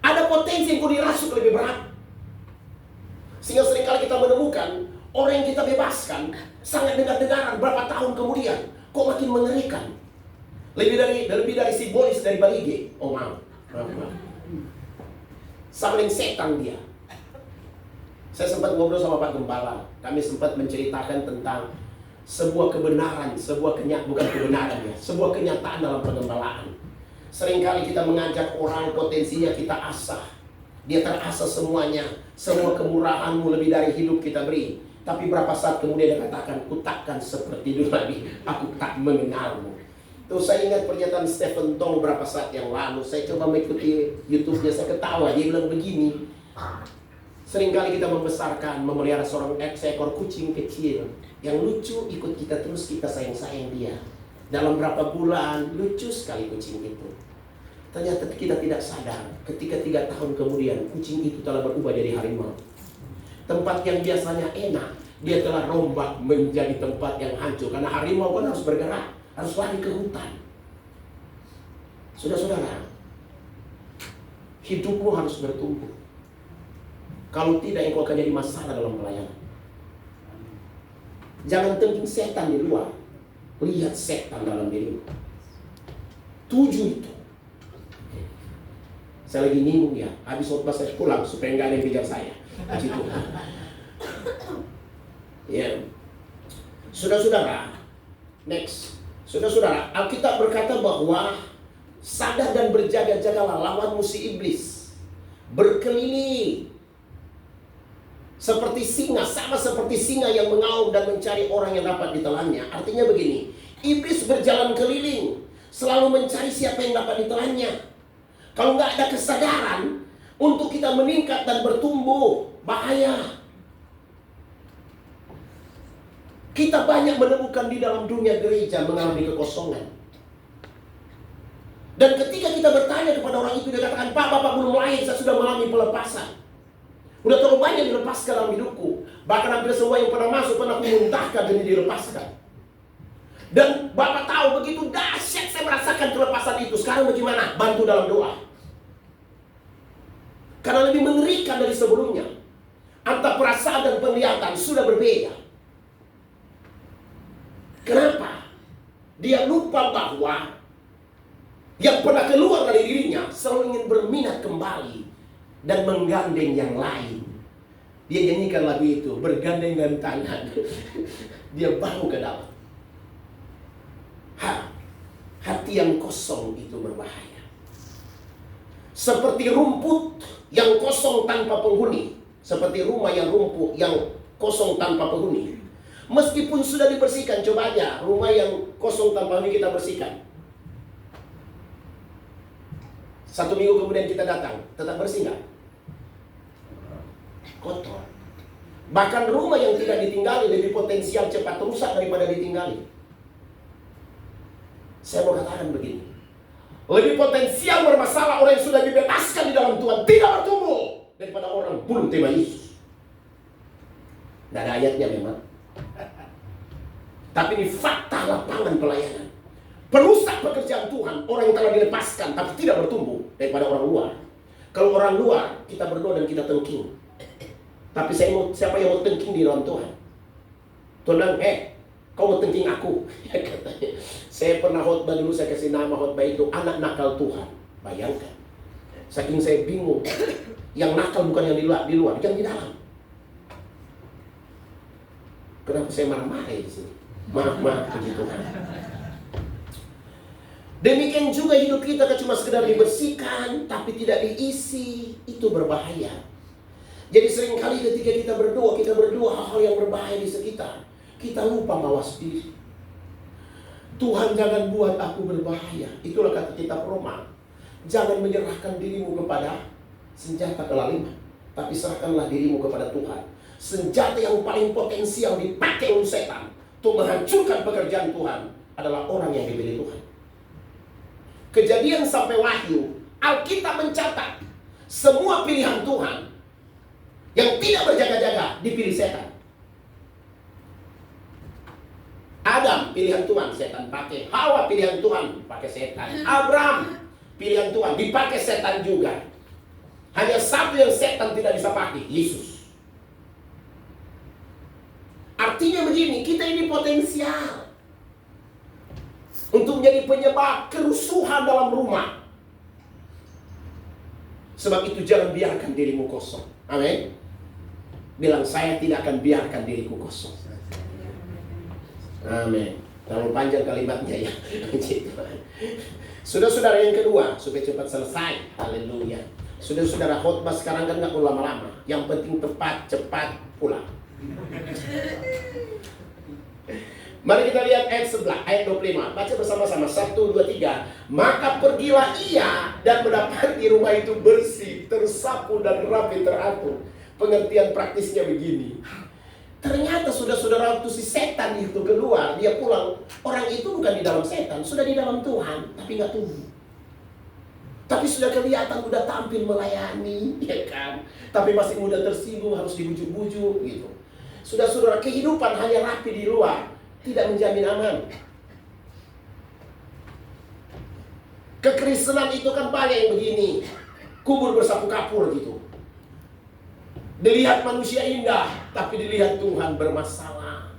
Ada potensi yang kau dirasuk lebih berat. Sehingga seringkali kita menemukan orang yang kita bebaskan sangat dengar-dengaran berapa tahun kemudian kok makin mengerikan. Lebih dari simbolis dari Balige. Oh maaf. Samling setan dia. Saya sempat ngobrol sama Pak Gembala. Kami sempat menceritakan tentang sebuah kebenaran, bukan kebenaran ya, sebuah kenyataan dalam pengembalaan. Seringkali kita mengajak orang, potensinya kita asah. Dia terasah semuanya, semua kemurahanmu lebih dari hidup kita beri. Tapi berapa saat kemudian dia katakan, ku takkan seperti dulu lagi, aku tak mengenalmu. Tuh saya ingat pernyataan Stephen Tong beberapa saat yang lalu. Saya coba mengikuti YouTube-nya, saya ketawa. Dia bilang begini, seringkali kita membesarkan, memelihara seekor kucing kecil yang lucu, ikut kita terus, kita sayang-sayang dia. Dalam berapa bulan, lucu sekali kucing itu. Ternyata kita tidak sadar, ketika 3 tahun kemudian, kucing itu telah berubah jadi harimau. Tempat yang biasanya enak, dia telah rombak menjadi tempat yang hancur. Karena harimau kan harus bergerak, harus lari ke hutan. Saudara-saudara, hidupmu harus bertumbuh. Kalau tidak, engkau akan jadi masalah dalam pelayanan. Jangan tengking setan di luar, lihat setan dalam dirimu. 7 itu. Saya lagi bingung ya, habis khotbah saya pulang supaya nggak ada yang kejar saya. Ya, saudara-saudara, next. Saudara-saudara, Alkitab berkata bahwa Sadar dan berjaga-jagalah, lawan musuh iblis berkeliling seperti singa, sama seperti singa yang mengaum dan mencari orang yang dapat ditelannya. Artinya begini, iblis berjalan keliling, selalu mencari siapa yang dapat ditelannya. Kalau nggak ada kesadaran untuk kita meningkat dan bertumbuh, bahaya. Kita banyak menemukan di dalam dunia gereja mengalami kekosongan. Dan ketika kita bertanya kepada orang itu, dia katakan, Pak, Bapak belum lahir, saya sudah mengalami pelepasan. Udah terlalu banyak dilepaskan dalam hidupku. Bahkan hampir semua yang pernah masuk, pernah aku muntahkan dan dilepaskan. Dan Bapak tahu begitu dahsyat saya merasakan kelepasan itu. Sekarang bagaimana? Bantu dalam doa. Karena lebih mengerikan dari sebelumnya. Antara perasaan dan penglihatan sudah berbeda. Kenapa? Dia lupa bahwa yang pernah keluar dari dirinya selalu ingin berminat kembali dan menggandeng yang lain. Dia nyanyikan lagu itu, bergandengan tangan. Dia baru ke dalam. Hati yang kosong itu berbahaya. Seperti rumput yang kosong tanpa penghuni, seperti rumah yang lumpuh yang kosong tanpa penghuni. Meskipun sudah dibersihkan, coba aja rumah yang kosong tanpa penghuni kita bersihkan. 1 minggu kemudian kita datang, tetap bersih nggak? Kotor. Bahkan rumah yang tidak ditinggali lebih potensial cepat rusak daripada ditinggali. Saya mau katakan begini, lebih potensial bermasalah orang yang sudah dibebaskan di dalam Tuhan tidak bertumbuh daripada orang belum terima Yesus. Tidak ada ayatnya memang, tapi ini fakta lapangan pelayanan. Perusak pekerjaan Tuhan, orang yang telah dilepaskan tapi tidak bertumbuh daripada orang luar. Kalau orang luar, kita berdoa dan kita tengking. Tapi siapa yang mau tengking di dalam Tuhan? Tuhan bilang, kau mau tengking aku? Katanya. Saya pernah khotbah dulu, saya kasih nama khotbah itu anak nakal Tuhan. Bayangkan, saking saya bingung. Yang nakal bukan yang di luar, yang di dalam. Kenapa saya marah-marah di sini? Maaf, puji Tuhan. Demikian juga hidup kita cuma sekedar dibersihkan tapi tidak diisi, itu berbahaya. Jadi seringkali ketika kita berdoa hal-hal yang berbahaya di sekitar. Kita lupa mawas diri. Tuhan, jangan buat aku berbahaya. Itulah kata kitab Roma. Jangan menyerahkan dirimu kepada senjata kelaliman, tapi serahkanlah dirimu kepada Tuhan. Senjata yang paling potensial dipakai oleh setan untuk menghancurkan pekerjaan Tuhan adalah orang yang dipilih Tuhan. Kejadian sampai Wahyu, Alkitab mencatat semua pilihan Tuhan yang tidak berjaga-jaga dipilih setan. Adam pilihan Tuhan, setan pakai. Hawa pilihan Tuhan, pakai setan. Abraham pilihan Tuhan, dipakai setan juga. Hanya satu yang setan tidak bisa pakai, Yesus. Artinya begini, kita ini potensial untuk menjadi penyebab kerusuhan dalam rumah. Sebab itu jangan biarkan dirimu kosong. Amin. Bilang, saya tidak akan biarkan diriku kosong. Amin. Terlalu panjang kalimatnya ya. Saudara-saudara yang kedua, supaya cepat selesai. Haleluya. Saudara-saudara khotbah sekarang kan nggak perlu lama-lama. Yang penting tepat, cepat, pulang. Mari kita lihat ayat 11, ayat 25. Baca bersama-sama, 1, 2, 3. Maka pergilah ia dan mendapati rumah itu bersih, tersapu dan rapi teratur. Pengertian praktisnya begini. Ternyata saudara-saudara, waktu si setan itu keluar, dia pulang. Orang itu bukan di dalam setan, sudah di dalam Tuhan, tapi nggak tumbuh. Tapi sudah kelihatan, udah tampil melayani, ya kan? Tapi masih muda tersinggung, harus dibujuk-bujuk gitu. Saudara-saudara, kehidupan hanya rapi di luar tidak menjamin aman. Kekristenan itu kan banyak yang begini, kubur bersapu kapur gitu. Dilihat manusia indah, tapi dilihat Tuhan bermasalah.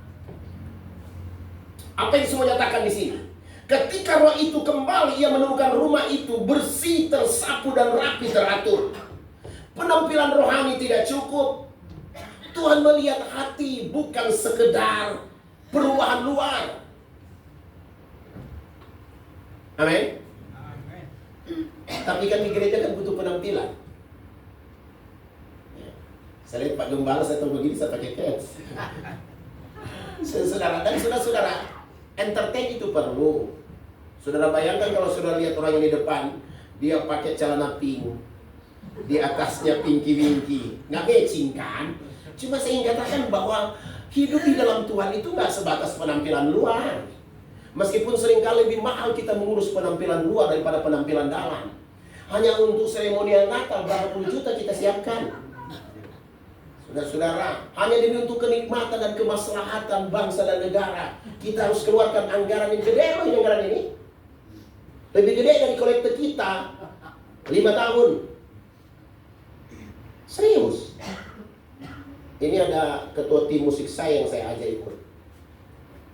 Apa yang semua nyatakan di sini? Ketika roh itu kembali, ia menemukan rumah itu bersih, tersapu dan rapi teratur. Penampilan rohani tidak cukup. Tuhan melihat hati, bukan sekedar perubahan luar. Amin. Tapi kan di gereja kan butuh penampilan. Ya. Saya lihat Pak Gembala, saya tahu begini, saya pakai caps. Saudara dan saudara-saudara, entertain itu perlu. Saudara bayangkan kalau saudara lihat orang yang di depan, dia pakai celana pink, di atasnya pinky-winky, nggak matching kan? Cuma saya ingin katakan bahwa hidup di dalam Tuhan itu nggak sebatas penampilan luar. Meskipun seringkali lebih mahal kita mengurus penampilan luar daripada penampilan dalam. Hanya untuk seremonial Natal berapa puluh juta kita siapkan. Saudara-saudara, hanya demi untuk kenikmatan dan kemaslahatan bangsa dan negara, kita harus keluarkan anggaran yang gede loh, anggaran ini. Lebih gede dari kolektor kita 5 tahun. Serius. Ini ada ketua tim musik saya yang saya ajak ikut.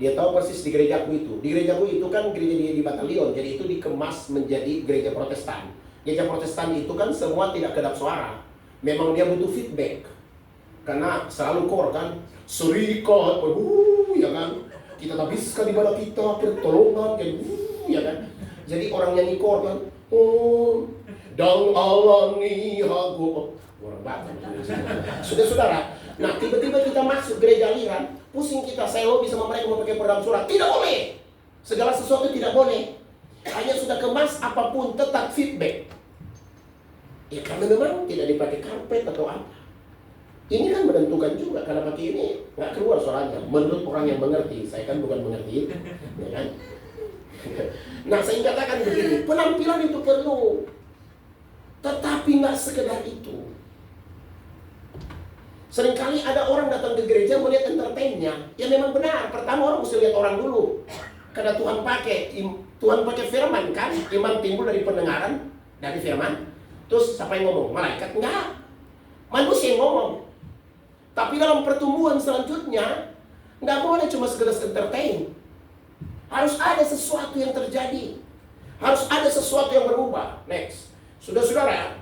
Dia tahu persis di gerejaku itu. Di gerejaku itu kan gereja di Batalion, jadi itu dikemas menjadi gereja Protestan. Gereja Protestan itu kan semua tidak kedap suara. Memang dia butuh feedback. Karena selalu kor kan, serikat, ya kan. Kita habiskan di bala kita, pertolongan, kan, ya kan. Jadi orang nyanyi kor kan, dang alami aku. Orang Batak. Saudara, nah tiba-tiba kita masuk gereja aliran, pusing kita, saya lobi sama mereka mau pakai peredam suara. Tidak boleh. Segala sesuatu tidak boleh. Hanya sudah kemas apapun tetap feedback. Ya karena memang tidak dipakai karpet atau apa. Ini kan menentukan juga, karena pakai ini nggak keluar suaranya. Menurut orang yang mengerti, saya kan bukan mengerti, ya kan? Nah saya katakan begini, penampilan itu perlu, tetapi nggak sekedar itu. Seringkali ada orang datang ke gereja melihat entertainnya, ya memang benar. Pertama orang mesti lihat orang dulu, karena Tuhan pakai firman kan, iman timbul dari pendengaran dari firman. Terus siapa yang ngomong? Malaikat? Enggak, manusia yang ngomong. Tapi dalam pertumbuhan selanjutnya nggak boleh cuma sekedar entertain. Harus ada sesuatu yang terjadi. Harus ada sesuatu yang berubah. Next. Saudara-saudara,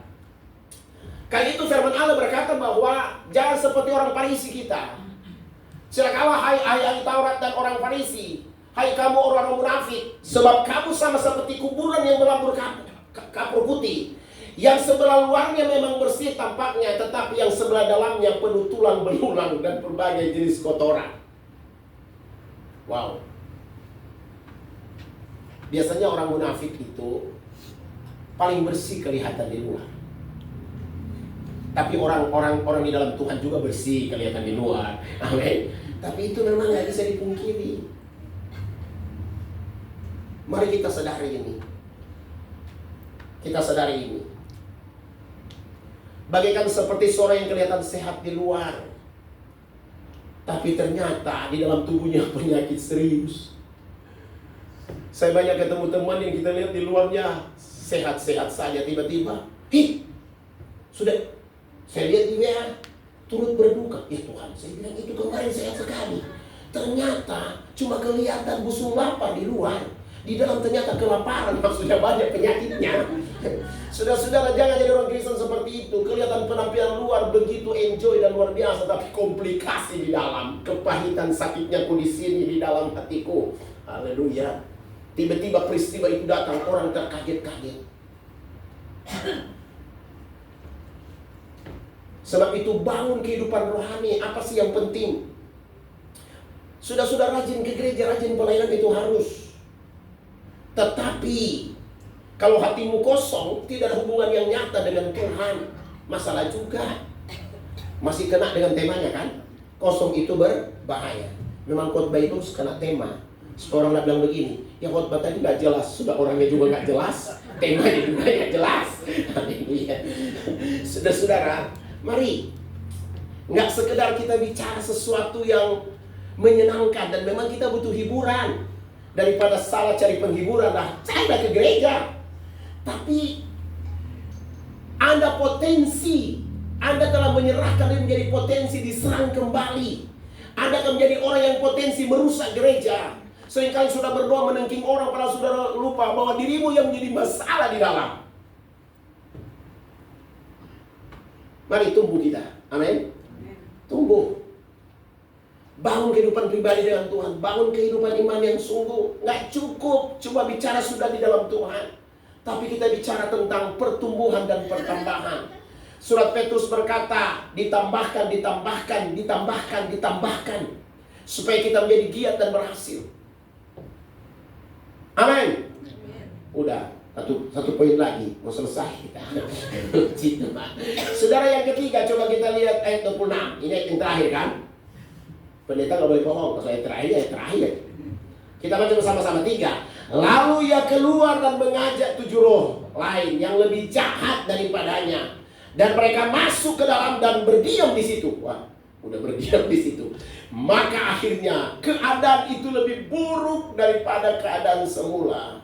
kali itu firman Allah berkata bahwa jangan seperti orang Farisi kita. Celakalah hai ahli Taurat dan orang Farisi, hai kamu orang munafik, sebab kamu sama seperti kuburan yang melambur kapur putih. Yang sebelah luarnya memang bersih tampaknya, tetapi yang sebelah dalamnya penuh tulang belulang dan berbagai jenis kotoran. Wow. Biasanya orang munafik itu paling bersih kelihatan di luar. Tapi orang di dalam Tuhan juga bersih kelihatan di luar. Amin. Tapi itu memang nggak bisa dipungkiri. Mari kita sadari ini. Kita sadari ini. Bagaikan seperti seorang yang kelihatan sehat di luar, tapi ternyata di dalam tubuhnya penyakit serius. Saya banyak ketemu teman yang kita lihat di luarnya sehat-sehat saja, tiba-tiba, sudah saya lihat di WA turut berduka. Ya Tuhan, saya bilang itu kemarin sehat sekali. Ternyata cuma kelihatan busung lapar di luar. Di dalam ternyata kelaparan, maksudnya banyak penyakitnya. Saudara-saudara, jangan jadi orang Kristen seperti itu. Kelihatan penampilan luar begitu enjoy dan luar biasa, tapi komplikasi di dalam. Kepahitan sakitnya pun di sini, di dalam hatiku. Haleluya. Tiba-tiba peristiwa itu datang, orang terkaget-kaget. Sebab itu bangun kehidupan rohani. Apa sih yang penting? Sudah rajin ke gereja, rajin pelayanan itu harus. Tetapi kalau hatimu kosong, tidak ada hubungan yang nyata dengan Tuhan, masalah juga. Masih kena dengan temanya kan? Kosong itu berbahaya. Memang khotbah itu harus kena tema. Orang nak bilang begini, ya khotbah tadi nggak jelas, sudah orangnya juga nggak jelas, temanya juga nggak jelas. Saudara-saudara, mari nggak sekedar kita bicara sesuatu yang menyenangkan, dan memang kita butuh hiburan. Daripada salah cari penghiburan, saya ke gereja. Tapi Anda potensi, Anda telah menyerahkan diri menjadi potensi diserang kembali. Anda akan menjadi orang yang potensi merusak gereja. Seringkali sudah berdoa menengking orang, padahal sudah lupa bahwa dirimu yang menjadi masalah di dalam. Mari tumbuh kita, amin. Tumbuh. Bangun kehidupan pribadi dengan Tuhan. Bangun kehidupan iman yang sungguh. Nggak cukup cuma bicara sudah di dalam Tuhan, Tapi kita bicara tentang pertumbuhan dan pertambahan. Surat Petrus berkata, ditambahkan, ditambahkan, ditambahkan, ditambahkan, supaya kita menjadi giat dan berhasil. Amin. Udah, satu poin lagi, mau selesai kita. Saudara, yang ketiga, coba kita lihat ayat 26. Ini ayat yang terakhir kan? Pendeta nggak boleh bohong, kalau ayat terakhir, ayat terakhir. Kita baca bersama-sama 3. Lalu ia keluar dan mengajak 7 roh lain yang lebih jahat daripadanya, dan mereka masuk ke dalam dan berdiam di situ. Wah, udah berdiam di situ. Maka akhirnya keadaan itu lebih buruk daripada keadaan semula.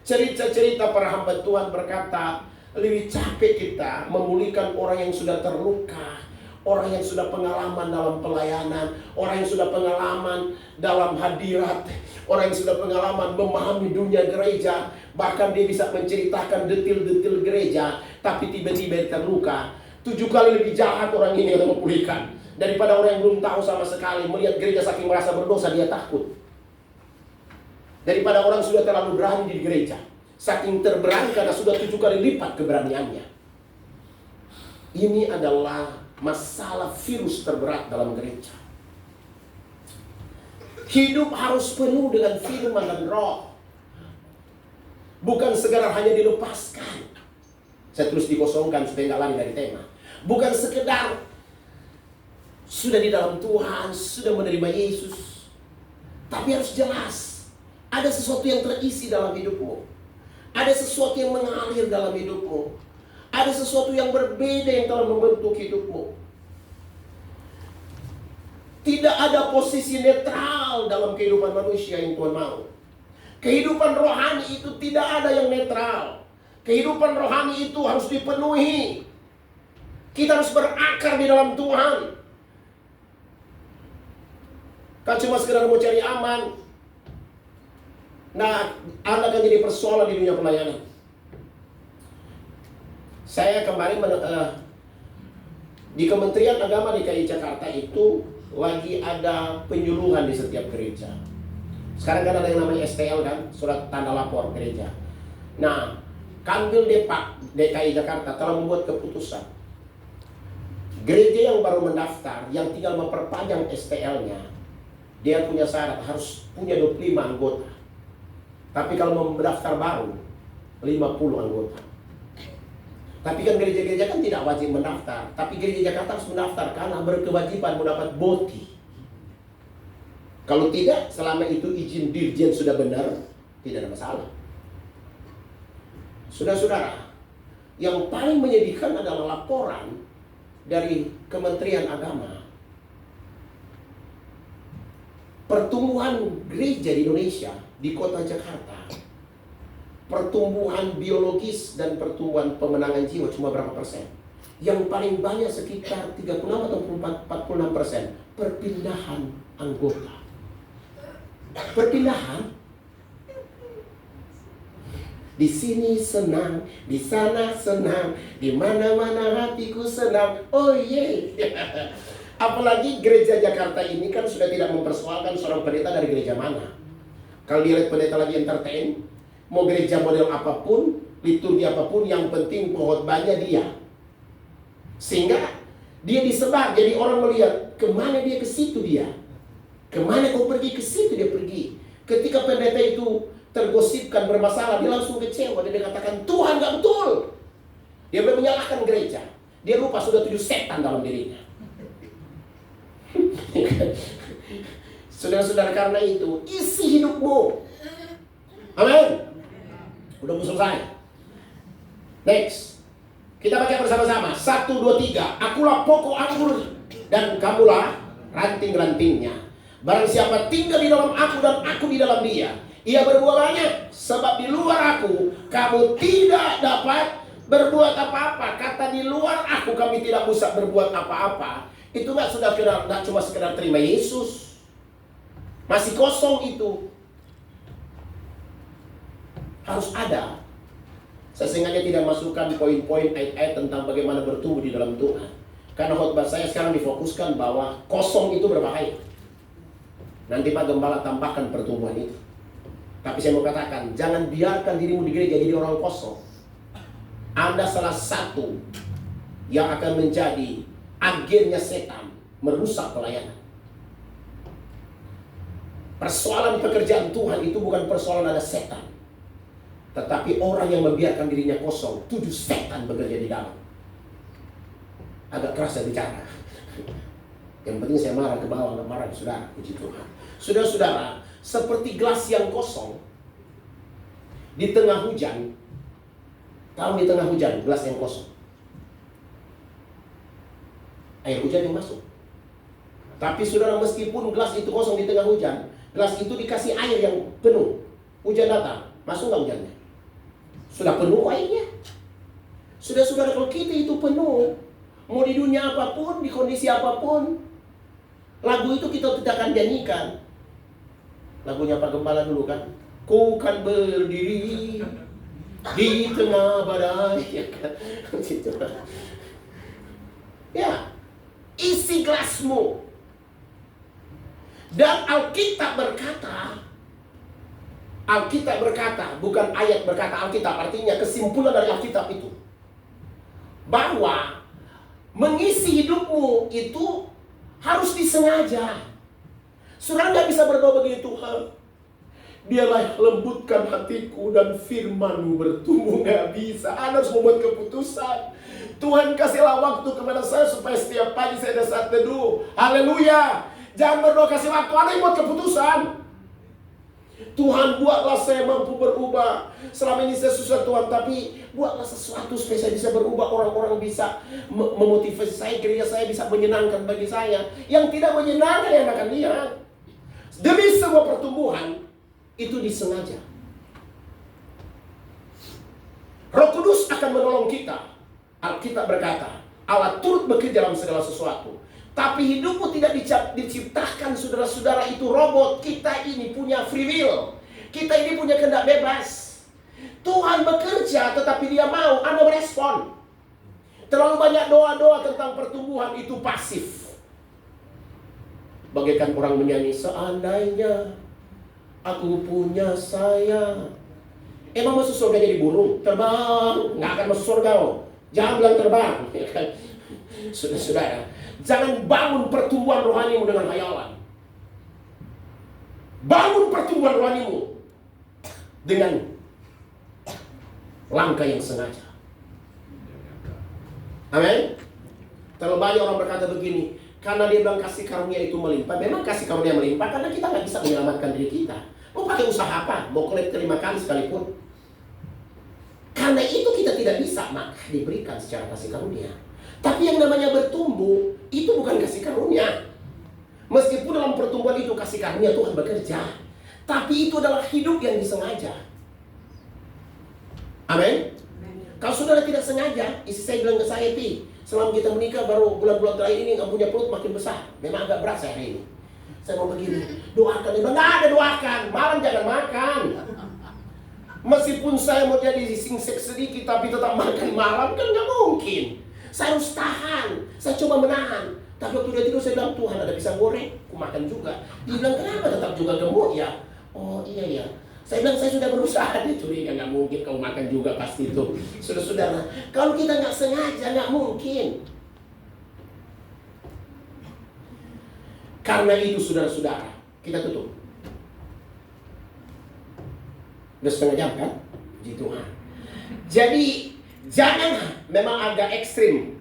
Cerita-cerita para hamba Tuhan berkata, lebih capek kita memulihkan orang yang sudah terluka, orang yang sudah pengalaman dalam pelayanan, orang yang sudah pengalaman dalam hadirat, orang yang sudah pengalaman memahami dunia gereja, bahkan dia bisa menceritakan detil-detil gereja, tapi tiba-tiba terluka. 7 kali lebih jahat orang ini yang memulihkan daripada orang yang belum tahu sama sekali, melihat gereja saking merasa berdosa dia takut. Daripada orang sudah terlalu berani di gereja, saking terberani karena sudah 7 kali lipat keberaniannya. Ini adalah masalah virus terberat dalam gereja. Hidup harus penuh dengan firman dan roh, bukan sekedar hanya dilepaskan. Saya terus dikosongkan supaya nggak lari dari tema. Bukan sekedar sudah di dalam Tuhan, sudah menerima Yesus, tapi harus jelas ada sesuatu yang terisi dalam hidupmu, ada sesuatu yang mengalir dalam hidupmu, ada sesuatu yang berbeda yang telah membentuk hidupmu. Tidak ada posisi netral dalam kehidupan manusia yang Tuhan mau. Kehidupan rohani itu tidak ada yang netral. Kehidupan rohani itu harus dipenuhi. Kita harus berakar di dalam Tuhan. Kan cuma sekedar mau cari aman. Nah, Anda akan jadi persoalan di dunia pelayanan. Saya kemarin di Kementerian Agama DKI Jakarta itu lagi ada penyuluhan di setiap gereja. Sekarang kan ada yang namanya STL kan, surat tanda lapor gereja. Nah, Kanwil Depak DKI Jakarta telah membuat keputusan. Gereja yang baru mendaftar, yang tinggal memperpanjang STL-nya, dia punya syarat harus punya 25 anggota. Tapi kalau mau mendaftar baru, 50 anggota. Tapi kan gereja-gereja kan tidak wajib mendaftar. Tapi gereja Jakarta harus mendaftar karena berkewajiban mendapat boti. Kalau tidak, selama itu izin dirjen sudah benar, tidak ada masalah. Saudara-saudara, yang paling menyedihkan adalah laporan dari Kementerian Agama. Pertumbuhan gereja di Indonesia, di kota Jakarta, pertumbuhan biologis dan pertumbuhan pemenangan jiwa cuma berapa persen? Yang paling banyak sekitar 36 atau 46% perpindahan anggota. Perpindahan. Di sini senang, di sana senang, di mana-mana hatiku senang. Oh ye. Apalagi gereja Jakarta ini kan sudah tidak mempersoalkan seorang pendeta dari gereja mana. Kalau dia lihat pendeta lagi entertain, mau gereja model apapun, liturgi apapun, yang penting pengkhotbahnya dia. Sehingga dia disebar, jadi orang melihat kemana dia ke situ dia, kemana kau pergi ke situ dia pergi. Ketika pendeta itu tergosipkan bermasalah, dia langsung kecewa, dia katakan Tuhan gak betul. Dia menyalahkan gereja, dia lupa sudah 7 setan dalam dirinya. Saudara-saudara, karena itu isi hidupmu. Amin. Udah mau selesai. Next. Kita baca bersama-sama. 1, 2, 3. Akulah pokok anggur dan kamulah ranting-rantingnya. Barang siapa tinggal di dalam aku dan aku di dalam dia, ia berbuah banyak. Sebab di luar aku kamu tidak dapat berbuat apa-apa. Kata di luar aku kami tidak bisa berbuat apa-apa, itu nggak cuma sekedar terima Yesus. Masih kosong itu. Harus ada. Saya sengaja tidak masukkan poin-poin ayat-ayat tentang bagaimana bertumbuh di dalam Tuhan. Karena khotbah saya sekarang difokuskan bahwa kosong itu berbahaya. Nanti Pak Gembala tambahkan pertumbuhan itu. Tapi saya mau katakan, jangan biarkan dirimu di gereja jadi orang kosong. Anda salah satu yang akan menjadi agennya setan merusak pelayanan. Persoalan pekerjaan Tuhan itu bukan persoalan ada setan, tetapi orang yang membiarkan dirinya kosong, tujuh setan bekerja di dalam. Agak keras saya bicara. Yang penting saya marah ke bawah, nggak marah ke saudara. Puji Tuhan. Saudara-saudara, seperti gelas yang kosong di tengah hujan. Tahu di tengah hujan, gelas yang kosong, air hujan yang masuk. Tapi saudara, meskipun gelas itu kosong di tengah hujan, gelas itu dikasih air yang penuh. Hujan datang, masuk nggak hujannya? Sudah penuh airnya. Saudara-saudara, kalau kita itu penuh, mau di dunia apapun, di kondisi apapun, lagu itu kita tidak akan nyanyikan. Lagunya Pak Gembala dulu kan, ku kan berdiri di tengah badai, ya kan? Gitu. Ya, isi gelasmu. Dan Alkitab berkata, bukan ayat berkata, Alkitab artinya kesimpulan dari Alkitab itu, bahwa mengisi hidupmu itu harus disengaja. Saudara nggak bisa berdoa begini, Tuhan, biarlah lembutkan hatiku dan firman-Mu bertumbuh. Nggak bisa. Anda harus membuat keputusan. Tuhan, kasihlah waktu kepada saya supaya setiap pagi saya ada saat teduh. Haleluya. Jangan berdoa kasih waktu, Anda yang buat keputusan. Tuhan, buatlah saya mampu berubah. Selama ini saya susah Tuhan, tapi buatlah sesuatu supaya saya bisa berubah. Orang-orang bisa memotivasi saya, gereja saya bisa menyenangkan bagi saya. Yang tidak menyenangkan yang akan lihat. Demi sebuah pertumbuhan, itu disengaja. Roh Kudus akan menolong kita. Alkitab berkata, Allah turut bekerja dalam segala sesuatu. Tapi hidupmu tidak diciptakan, saudara-saudara, itu robot. Kita ini punya free will. Kita ini punya kehendak bebas. Tuhan bekerja, tetapi Dia mau Anda merespon. Terlalu banyak doa-doa tentang pertumbuhan itu pasif. Bagaikan orang menyanyi, seandainya aku punya sayang. Emang masuk surga jadi burung? Terbang, nggak akan masuk surga. Jangan bilang terbang. Saudara-saudara, jangan bangun pertumbuhan rohanimu dengan hayalan. Bangun pertumbuhan rohanimu dengan langkah yang sengaja. Amin. Terlalu banyak orang berkata begini, karena dia bilang kasih karunia itu melimpah. Memang kasih karunia melimpah karena kita nggak bisa menyelamatkan diri kita. Mau pakai usaha apa? Mau klaim 5 kali sekalipun. Karena itu kita tidak bisa, maka diberikan secara kasih karunia. Tapi yang namanya bertumbuh, itu bukan kasih karunia. Meskipun dalam pertumbuhan itu kasih karunia Tuhan bekerja, tapi itu adalah hidup yang disengaja. Amin. Kalau saudara tidak sengaja, istri saya bilang ke saya, Pi, selama kita menikah baru bulan-bulan terakhir ini nggak punya perut makin besar. Memang agak berat saya hari ini. Saya mau begini, doakan. Dia bilang, nggak ada doakan, malam jangan makan. Meskipun saya mau jadi singsek sedikit, tapi tetap makan malam, kan nggak mungkin. Saya harus tahan, saya coba menahan. Tapi waktu dia tidur, saya bilang, Tuhan ada pisang goreng, aku makan juga. Dia bilang, kenapa tetap juga gemuk ya? Oh iya ya. Saya bilang, saya sudah berusaha. Dia curiga, nggak mungkin kau makan juga pasti itu. Saudara-saudara, kalau kita nggak sengaja, nggak mungkin. Karena itu saudara-saudara, kita tutup. Udah setengah jam kan? Puji Tuhan. Jadi, jangan, memang agak ekstrim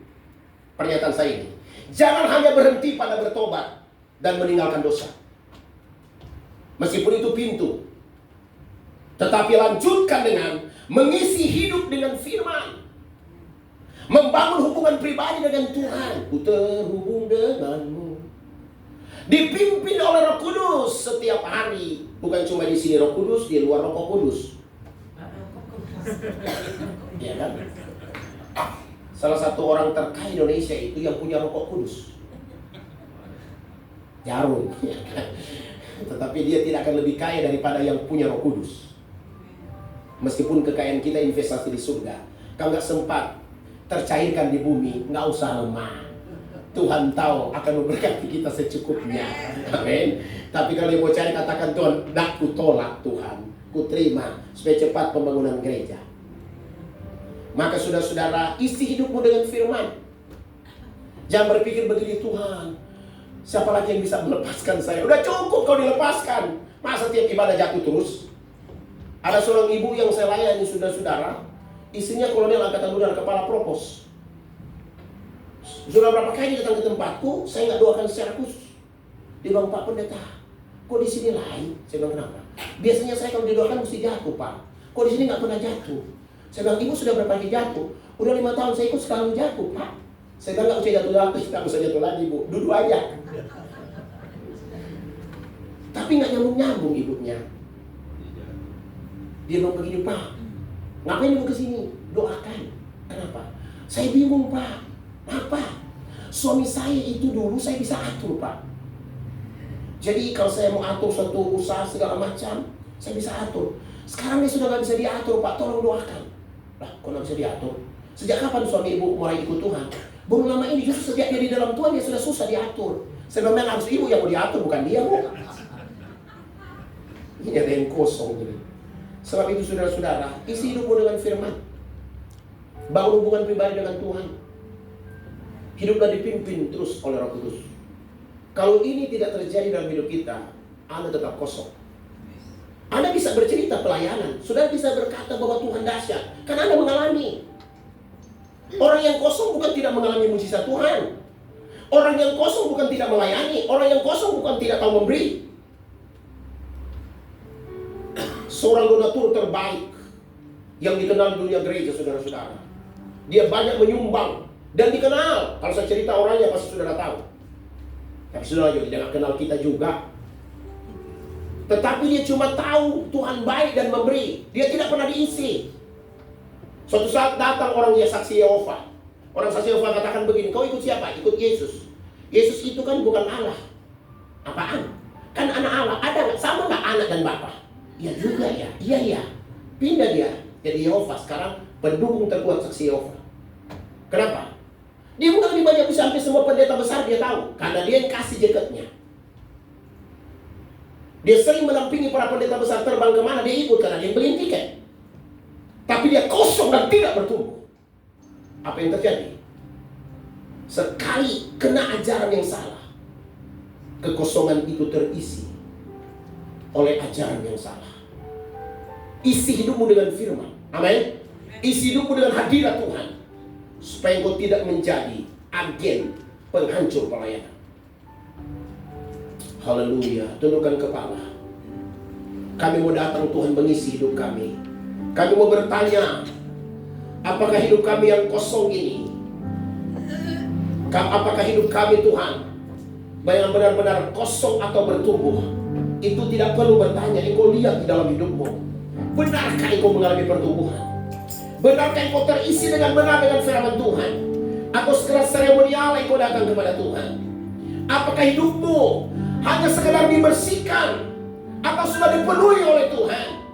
pernyataan saya ini. Jangan hanya berhenti pada bertobat dan meninggalkan dosa. Meskipun itu pintu. Tetapi lanjutkan dengan mengisi hidup dengan firman. Membangun hubungan pribadi dengan Tuhan. Ku terhubung denganmu. Dipimpin oleh Roh Kudus setiap hari. Bukan cuma di sini Roh Kudus, di luar Roh Kudus. Iya kan? Salah satu orang terkaya Indonesia itu yang punya Roh Kudus. Jarum. Tetapi dia tidak akan lebih kaya daripada yang punya Roh Kudus. Meskipun kekayaan kita investasi di surga, kalau nggak sempat tercairkan di bumi, nggak usah lemah. Tuhan tahu akan memberkati kita secukupnya. Amin. Tapi kalau dia mau cari, katakan, Tuhan, nak ku tolak Tuhan. kuterima supaya cepat pembangunan gereja. Maka saudara-saudara, isi hidupmu dengan firman. Jangan berpikir begini, Tuhan, siapa lagi yang bisa melepaskan saya? Udah cukup kau dilepaskan. Masa tiap ibadah jatuh terus? Ada seorang ibu yang saya layani, saudara-saudara, istrinya kolonel angkatan udara, kepala propos. Sudah berapa kali datang ke tempatku, saya nggak doakan secara khusus. Dia bilang, Pak Pendeta, kok di sini lain? Saya bilang, kenapa? Biasanya saya kalau didoakan mesti jatuh, Pak. Kok di sini nggak pernah jatuh? Saya bilang, Ibu sudah berapa kali jatuh? Udah 5 tahun saya ikut sekali jatuh, Pak. Saya bilang, nggak usah jatuh-jatuh, kita usah jatuh lagi, Bu. Duduk aja. Tapi nggak nyambung-nyambung ibunya. Dia bilang begini, Pak, ngapain Ibu kesini? Doakan. Kenapa? Saya bingung, Pak. Apa? Suami saya itu dulu saya bisa atur, Pak. Jadi kalau saya mau atur suatu usaha segala macam, saya bisa atur. Sekarang dia sudah nggak bisa diatur, Pak. Tolong doakan. Lah, kok nggak bisa diatur? Sejak kapan suami ibu mulai ikut Tuhan? Baru lama ini, justru sejak dia di dalam Tuhan dia sudah susah diatur. Saya bilang harus ibu yang mau diatur, bukan dia, Bu. Ini ada yang kosong jadi. Sebab itu saudara-saudara, isi hidupmu dengan firman. Bangun hubungan pribadi dengan Tuhan. Hiduplah dipimpin terus oleh Roh Kudus. Kalau ini tidak terjadi dalam hidup kita, Anda tetap kosong. Anda bisa bercerita pelayanan, saudara bisa berkata bahwa Tuhan dahsyat, karena Anda mengalami. Orang yang kosong bukan tidak mengalami mujizat Tuhan. Orang yang kosong bukan tidak melayani. Orang yang kosong bukan tidak tahu memberi. Seorang donatur terbaik yang dikenal di dunia gereja, saudara-saudara. Dia banyak menyumbang dan dikenal. Kalau saya cerita orangnya pasti saudara tahu. Tapi saudara juga tidak kenal kita juga. Tetapi dia cuma tahu Tuhan baik dan memberi. Dia tidak pernah diisi. Suatu saat datang orang dia saksi Yehova. Orang saksi Yehova katakan begini, kau ikut siapa? Ikut Yesus. Yesus itu kan bukan Allah. Apaan? Kan anak Allah. Ada nggak? Sama nggak anak dan bapak? Ya juga ya. Iya. Pindah dia jadi Yehova. Sekarang pendukung terkuat saksi Yehova. Kenapa? Dia bukan lebih banyak bisa sampai semua pendeta besar dia tahu. Karena dia yang kasih jaketnya. Dia sering menampingi para pendeta besar terbang kemana dia ikut karena dia beli tiket. Tapi dia kosong dan tidak bertumbuh. Apa yang terjadi? Sekali kena ajaran yang salah, kekosongan itu terisi oleh ajaran yang salah. Isi hidupmu dengan firman. Amin. Isi hidupmu dengan hadirat Tuhan. Supaya engkau tidak menjadi agen penghancur pelayanan. Haleluya. Tundukkan kepala. Kami mau datang Tuhan mengisi hidup kami. Kami mau bertanya, apakah hidup kami yang kosong ini? Apakah hidup kami Tuhan yang benar-benar kosong atau bertumbuh? Itu tidak perlu bertanya. Engkau lihat di dalam hidupmu. Benarkah engkau mengalami pertumbuhan? Benarkah engkau terisi dengan benar dengan firman Tuhan? Atau secara seremonial engkau datang kepada Tuhan? Apakah hidupmu hanya sekedar dibersihkan atau sudah dipenuhi oleh Tuhan?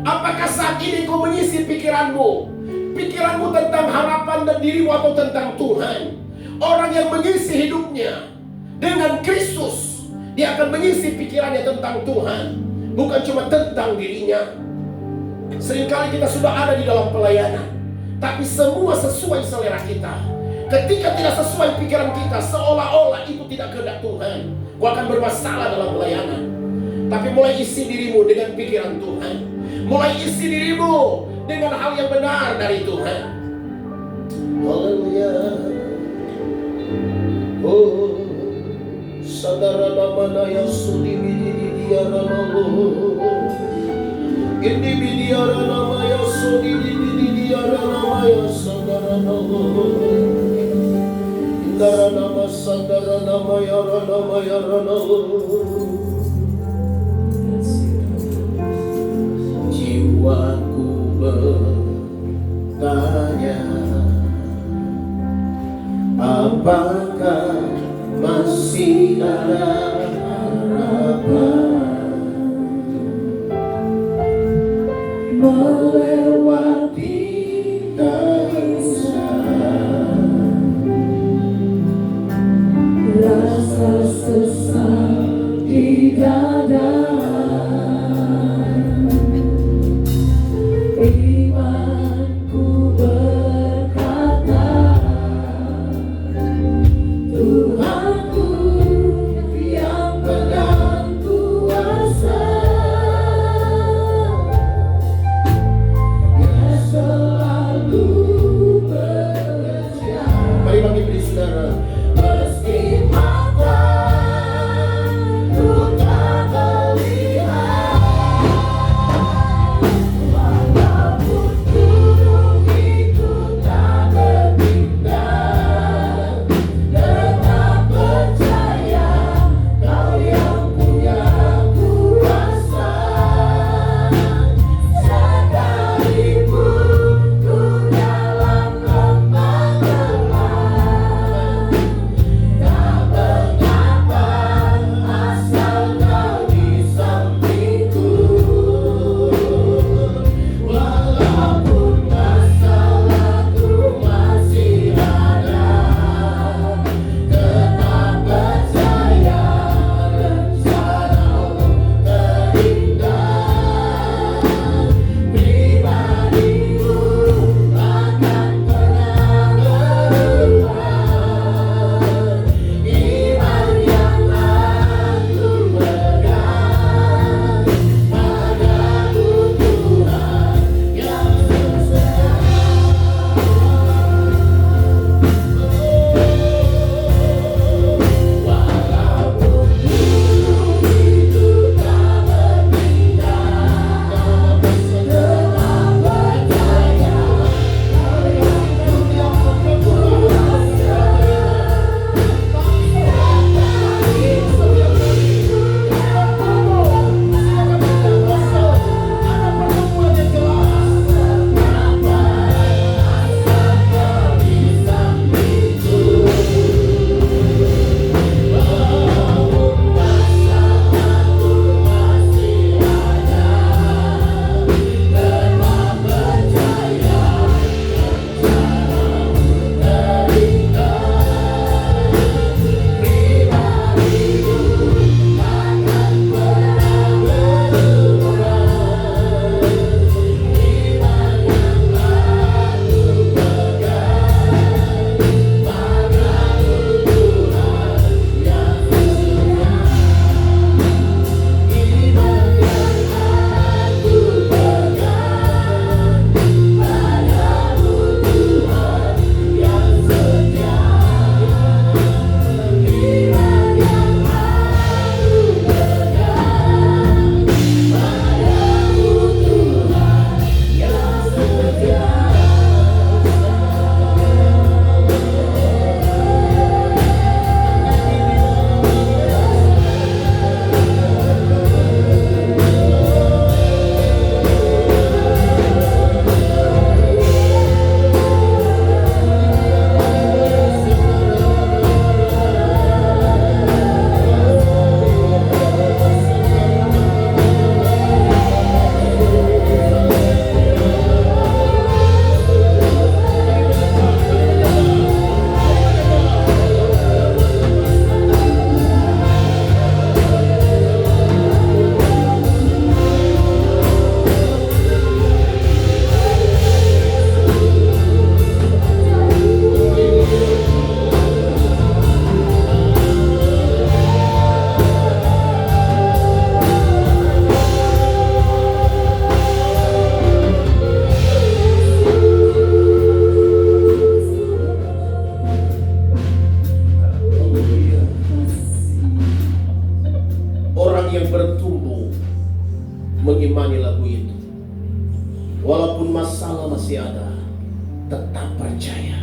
Apakah saat ini engkau mengisi pikiranmu? Pikiranmu tentang harapan dan dirimu atau tentang Tuhan? Orang yang mengisi hidupnya dengan Kristus, dia akan mengisi pikirannya tentang Tuhan, bukan cuma tentang dirinya. Seringkali kita sudah ada di dalam pelayanan, tapi semua sesuai selera kita. Ketika tidak sesuai pikiran kita, seolah-olah itu tidak kehendak Tuhan, kau akan bermasalah dalam pelayanan. Tapi mulai isi dirimu dengan pikiran Tuhan. Mulai isi dirimu dengan hal yang benar dari Tuhan. Haleluya. Oh, sadara namana ya sudi bidi diara nama. Ini bidiara nama ya sudi bidi diara nama ya sadara nama. Indara nama sadara nama ya nama ya nama. Jiwaku bertanya, apakah masih ada harapan melewati kesusahan, rasa sesak di dada. tetap percaya.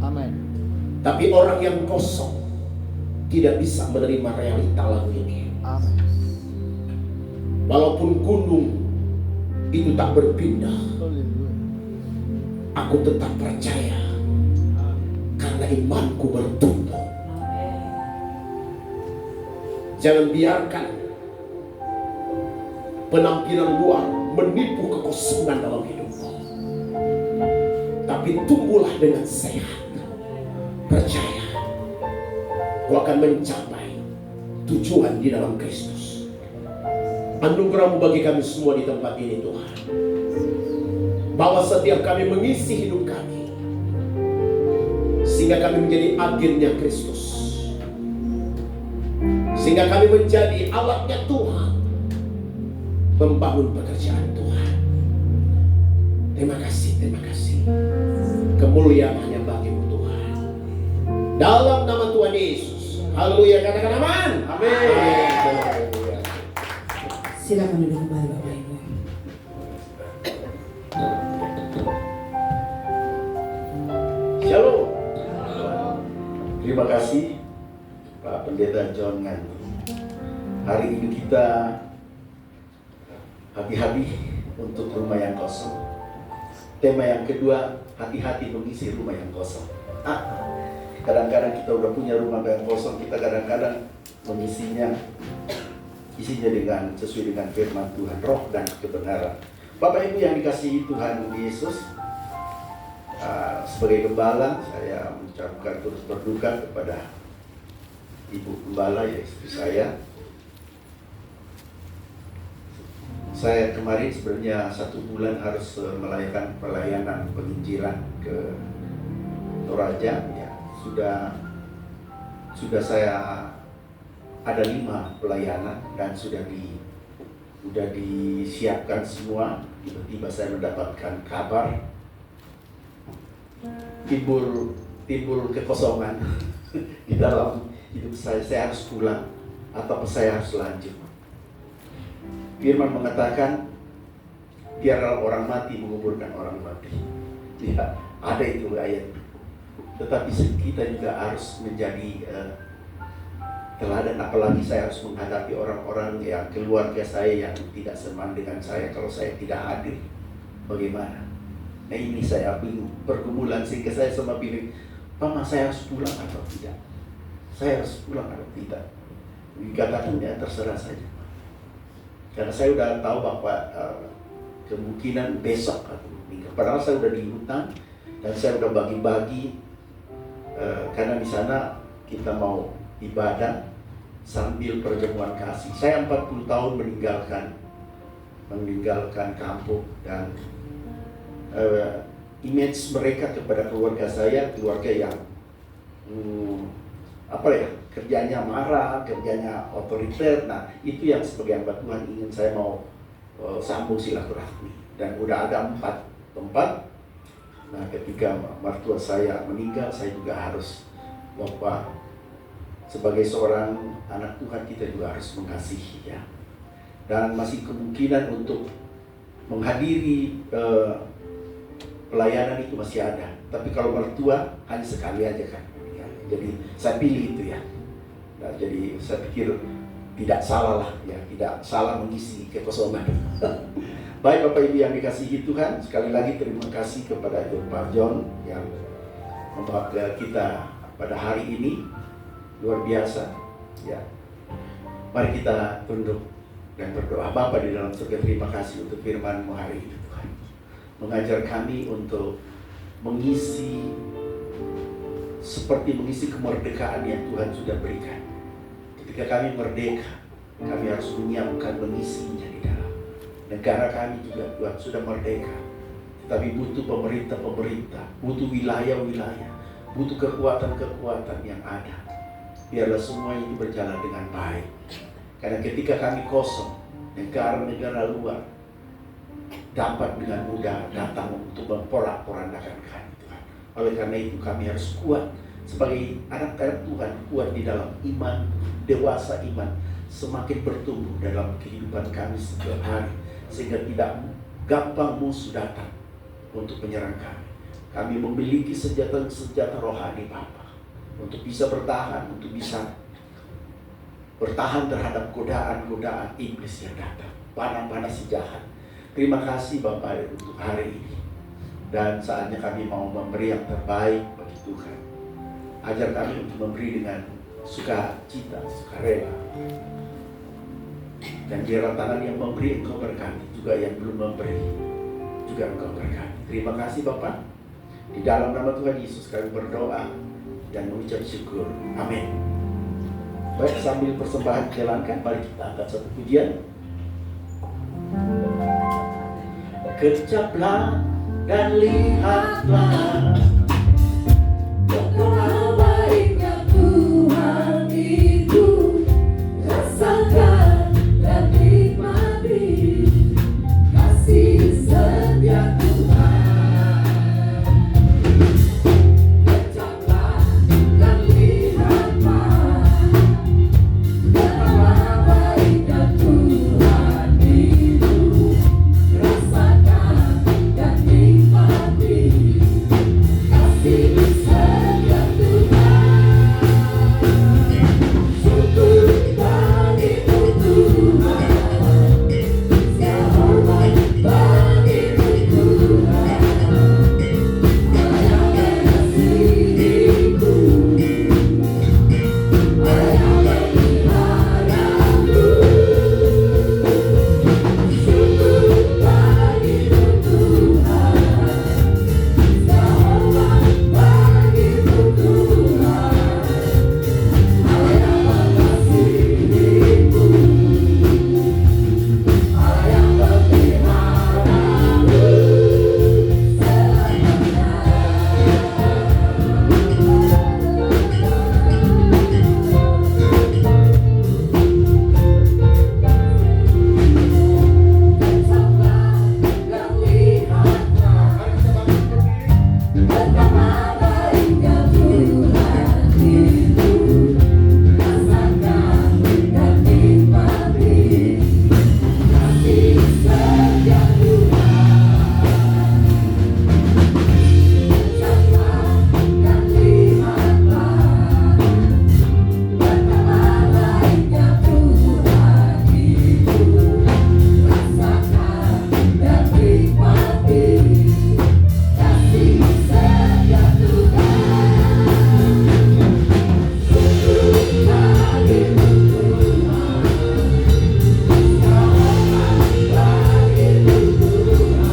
Amin. Tapi orang yang kosong tidak bisa menerima realita lagu ini. Amin. Walaupun gunung itu tak berpindah, aku tetap percaya karena imanku bertumbuh. Jangan biarkan penampilan luar menipu kekosongan dalam hidupmu. Tapi tumbuhlah dengan sehat. Percaya, kau akan mencapai tujuan di dalam Kristus. Anugerah-Mu bagi kami semua di tempat ini, Tuhan. Bahwa setiap kami mengisi hidup kami, sehingga kami menjadi agennya Kristus. Sehingga kami menjadi alatnya Tuhan, membangun pekerjaan Tuhan. Terima kasih, terima kasih. Kemuliaan hanya bagi-Mu Tuhan. Dalam nama Tuhan Yesus. Haleluya, katakan amin. Amin. Silakan duduk kembali Bapak Ibu. Shalom. Terima kasih Pak Pendeta John Ngan. Hari ini kita hati-hati untuk rumah yang kosong. Tema yang kedua, hati-hati mengisi rumah yang kosong. Kadang-kadang kita udah punya rumah yang kosong, kita kadang-kadang mengisinya dengan sesuai dengan firman Tuhan, roh dan kebenaran. Bapak Ibu yang dikasihi Tuhan Yesus, sebagai gembala saya mengucapkan turut berduka kepada Ibu Gembala, ya istri saya. Saya kemarin sebenarnya 1 bulan harus melakukan pelayanan penginjilan ke Toraja. Ya, sudah saya ada 5 pelayanan dan sudah disiapkan semua. Tiba-tiba saya mendapatkan kabar timbul kekosongan di dalam hidup saya. Saya harus pulang atau saya harus lanjut. Firman mengatakan, biarlah orang mati menguburkan orang mati. Ya, ada itu ayat. Tetapi kita juga harus menjadi teladan. Apalagi saya harus menghadapi orang-orang yang keluarga saya yang tidak seman dengan saya kalau saya tidak hadir. Bagaimana? Nah, ini saya bingung pergumulan, sehingga saya sama pilih, Mama saya harus pulang atau tidak? Saya harus pulang atau tidak? Dikatakan ya terserah saja. Karena saya udah tahu bahwa kemungkinan besok atau meninggal. Padahal saya udah di hutan dan saya udah bagi-bagi karena di sana kita mau ibadah sambil perjamuan kasih. Saya 40 tahun meninggalkan kampung dan image mereka kepada keluarga saya, keluarga yang kerjanya marah, kerjanya otoriter. Nah, itu yang sebagai hamba Tuhan ingin saya mau sambung silaturahmi. Dan udah ada 4 tempat. Nah, ketika mertua saya meninggal, saya juga harus bahwa sebagai seorang anak Tuhan kita juga harus mengasihi, ya. Dan masih kemungkinan untuk menghadiri pelayanan itu masih ada. Tapi kalau mertua hanya sekali aja kan. Ya. Jadi saya pilih itu, ya. Nah, jadi saya pikir tidak salah lah, ya, tidak salah mengisi kekosongan. Baik Bapak Ibu yang dikasihi Tuhan, sekali lagi terima kasih kepada Pak John yang membawa kita pada hari ini, luar biasa, ya. Mari kita tunduk dan berdoa. Bapa di dalam surga, terima kasih untuk firman-Mu hari ini, Tuhan. Mengajar kami untuk mengisi seperti mengisi kemerdekaan yang Tuhan sudah berikan. Ketika kami merdeka, kami harus menyiapkan mengisinya di dalam negara kami juga. Tuhan sudah merdeka, tetapi butuh pemerintah, butuh wilayah-wilayah, butuh kekuatan-kekuatan yang ada. Biarlah semua ini berjalan dengan baik. Karena ketika kami kosong, negara-negara luar dapat dengan mudah datang untuk memporak-porandakan kami, Tuhan. Oleh karena itu kami harus kuat sebagai anak-anak Tuhan, kuat di dalam iman, dewasa iman, semakin bertumbuh dalam kehidupan kami setiap hari, sehingga tidak gampang musuh datang untuk menyerang kami. Kami memiliki senjata rohani Bapa, untuk bisa bertahan, untuk bisa bertahan terhadap godaan-godaan iblis yang datang, panah-panah si jahat. Terima kasih Bapak untuk hari ini. Dan saatnya kami mau memberi yang terbaik bagi Tuhan. Ajar kami untuk memberi dengan sukacita, sukarela. Dan biarlah tangan yang memberi Engkau berkati, juga yang belum memberi juga Engkau berkati. Terima kasih Bapak. Di dalam nama Tuhan Yesus kami berdoa dan mengucap syukur. Amin. Baik, sambil persembahan jalankan, mari kita angkat satu pujian. Kecaplah dan lihatlah betapa baiknya Tuhan itu, rasakan dan nikmati kasih setia Tuhan. Kecaplah dan lihatlah betapa baiknya Tuhan itu, rasakan dan nikmati kasih setia Tuhan. Syukur bagimu Tuhan, segala hormat bagimu Tuhan, Ayah mengasihiku, Ayah memeliharaku. Syukur bagimu Tuhan, segala hormat bagimu Tuhan, Ayah mengasihiku, Ayah memeliharaku Kecaplah dan lihatlah betapa baiknya Tuhan itu, rasakan dan nikmati kasih setia Tuhan. Kecaplah dan lihatlah betapa baiknya Tuhan itu, rasakan dan nikmati kasih setia Tuhan. Syukur bagimu Tuhan, segala hormat bagimu Tuhan,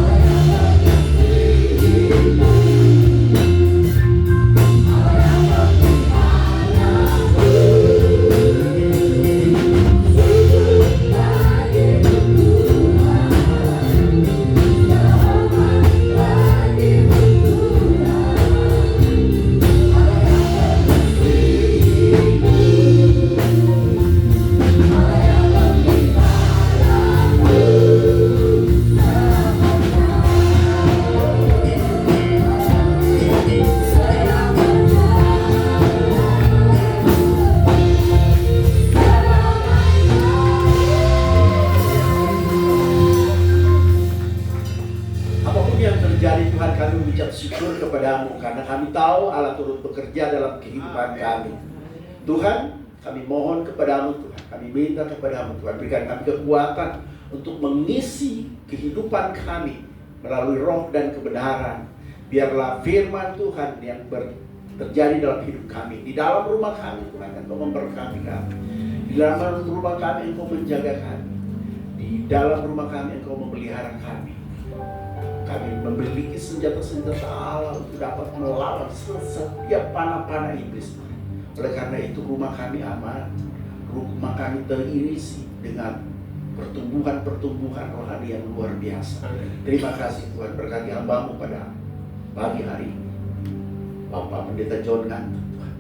Ayah mengasihiku, Ayah memeliharaku. Syukur bagimu Tuhan, segala hormat bagimu Tuhan, Ayah mengasihiku, Ayah Apapun yang terjadi Tuhan, kami mengucap syukur kepadamu karena kami tahu Allah turut bekerja dalam kehidupan kami. Tuhan, kami mohon kepadamu Tuhan, kami minta kepadamu Tuhan, berikan kami kekuatan untuk mengisi kehidupan kami melalui roh dan kebenaran. Biarlah firman Tuhan yang terjadi dalam hidup kami, di dalam rumah kami Tuhan, Engkau memberkati kami. Di dalam rumah kami Engkau menjaga kami. Di dalam rumah kami Engkau memelihara kami. Kami memiliki senjata-senjata Allah untuk dapat melawan setiap panah-panah iblis. Oleh karena itu rumah kami aman, rumah kami terisi dengan pertumbuhan rohani yang luar biasa. Terima kasih Tuhan, berkati hamba-Mu pada pagi hari ini. Bapak Pendeta John Ngantuk Tuhan,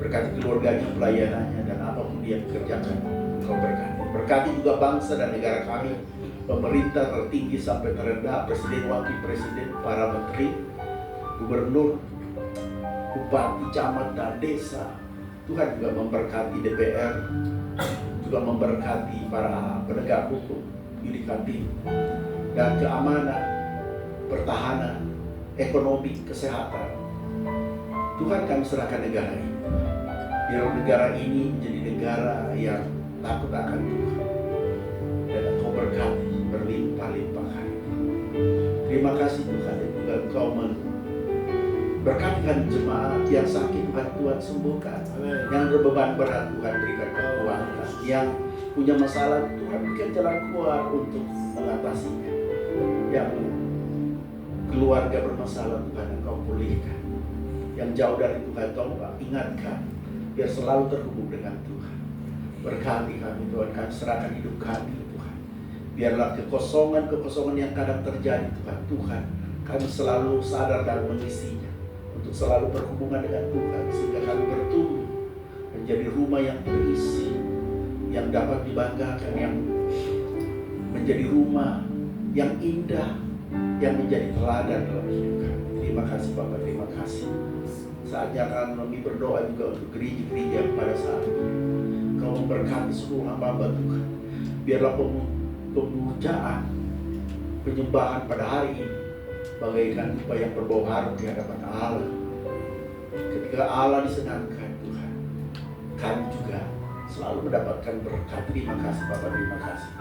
berkati keluarganya, pelayanannya, dan apapun dia kerjakan, Engkau berkati. Berkati juga bangsa dan negara kami, pemerintah tertinggi sampai terendah, presiden, wakil presiden, para menteri, gubernur, bupati, camat, dan desa. Tuhan juga memberkati DPR, juga memberkati para penegak hukum, yudikatif, dan keamanan, pertahanan, ekonomi, kesehatan. Tuhan, kami serahkan negara ini. Biar negara ini menjadi negara yang takut akan Tuhan. Dan Engkau berkati berlimpah-limpah kali. Terima kasih Tuhan, dan juga Engkau berkatkan jemaat yang sakit, Tuhan sembuhkan. Yang berbeban berat, Tuhan berikan kekuatan. Yang punya masalah, Tuhan berikan jalan keluar untuk mengatasinya. Yang keluarga bermasalah, Tuhan Engkau pulihkan. Yang jauh dari Tuhan, Tuhan ingatkan, biar selalu terhubung dengan Tuhan. Berkati kami Tuhan, kami serahkan hidup kami Tuhan. Biarlah kekosongan yang kadang terjadi Tuhan, kami selalu sadar dan mengisinya. Untuk selalu berhubungan dengan Tuhan, sehingga kami bertumbuh menjadi rumah yang terisi, yang dapat dibanggakan, yang menjadi rumah yang indah, yang menjadi teladan dalam hidup kami. Terima kasih Bapak, terima kasih. Saatnya kami berdoa juga untuk gereja-gereja pada saat ini. Kau memberkati seluruh hamba Tuhan. Biarlah pemujaan, penyembahan pada hari ini bagaikan dupa yang berbau harum di hadapan Allah. Ketika Allah disenangkan Tuhan, kami juga selalu mendapatkan berkat. Terima kasih Bapak, terima kasih.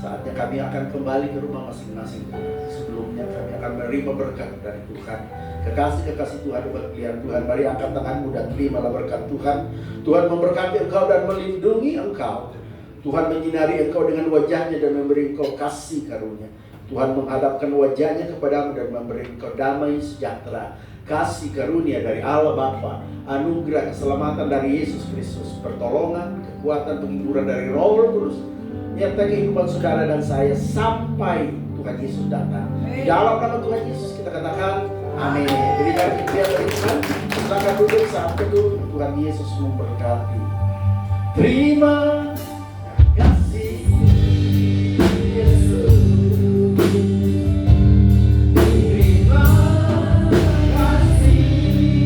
Saatnya kami akan kembali ke rumah masing-masing. Sebelumnya kami akan menerima berkat dari Tuhan. Kekasih-kekasih Tuhan, umat pilihan Tuhan, mari angkat tanganmu dan terimalah berkat Tuhan. Tuhan memberkati engkau dan melindungi engkau. Tuhan menyinari engkau dengan wajahnya dan memberi engkau kasih karunia. Tuhan menghadapkan wajahnya kepadamu dan memberi engkau damai sejahtera. Kasih karunia dari Allah Bapa, anugerah keselamatan dari Yesus Kristus, pertolongan, kekuatan, penghiburan dari Roh Kudus, nyata kehidupan saudara dan saya sampai Tuhan Yesus datang. Di dalam nama Tuhan Yesus kita katakan amin. Berikan kita Tuhan. Silakan duduk saat teduh. Tuhan Yesus memberkati. Terima kasih Yesus. Terima kasih Yesus.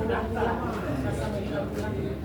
Yesus hanyalah hidup ya Tuhanku.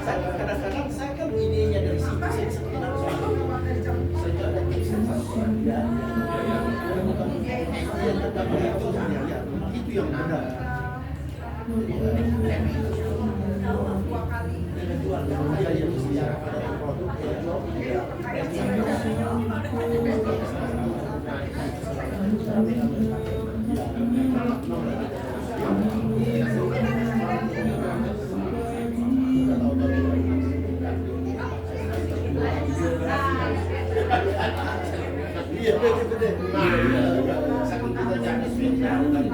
Kadang-kadang saya kan idenya dari situ, saya itu yang benar. Iya, betul. Saking kita jadi spesial kan.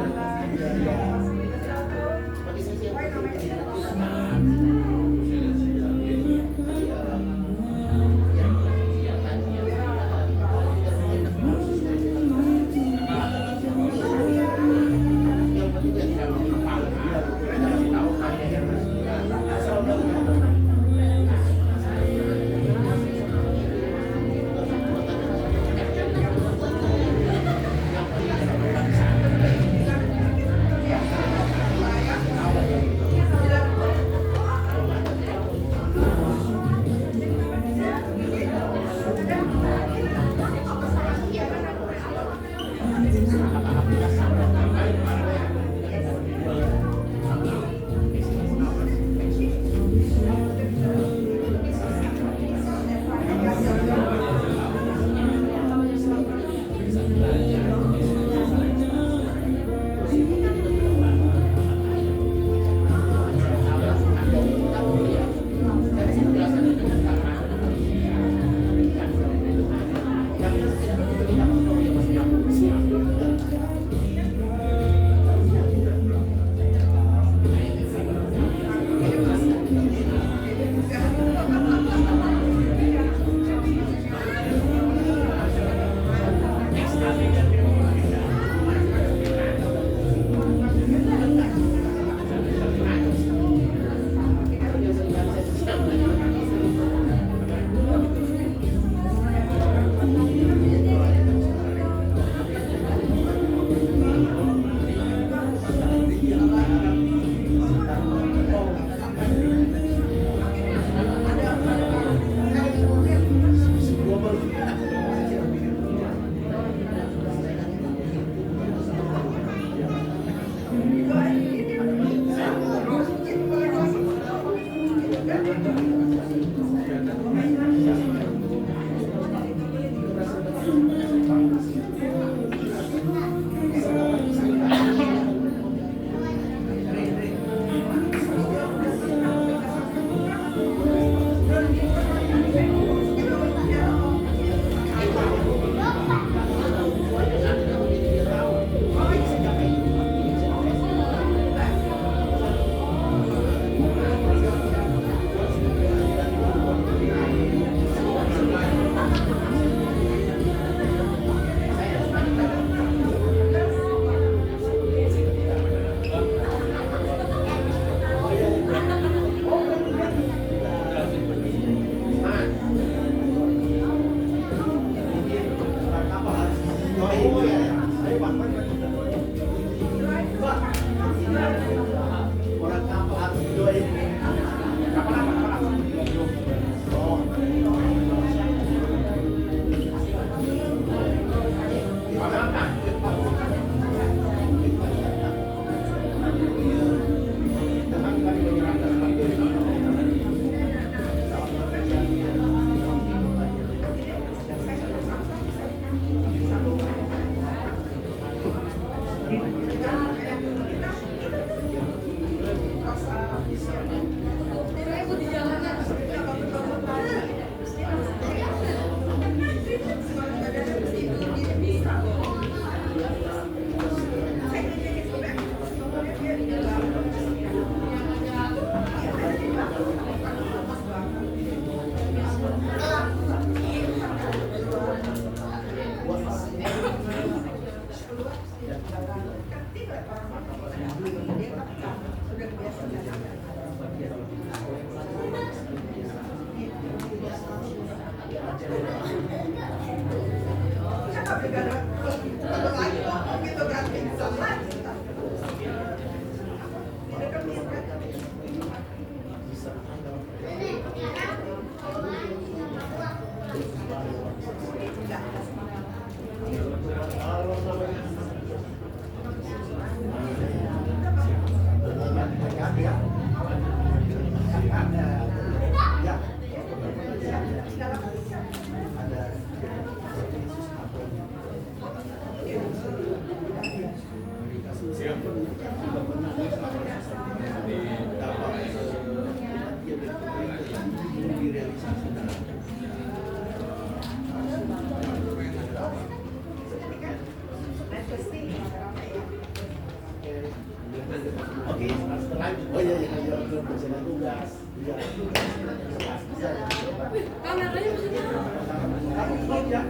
Oke, lanjut. Oh iya, belum bersama tugas. Kameranya maksudnya. Kamu ya.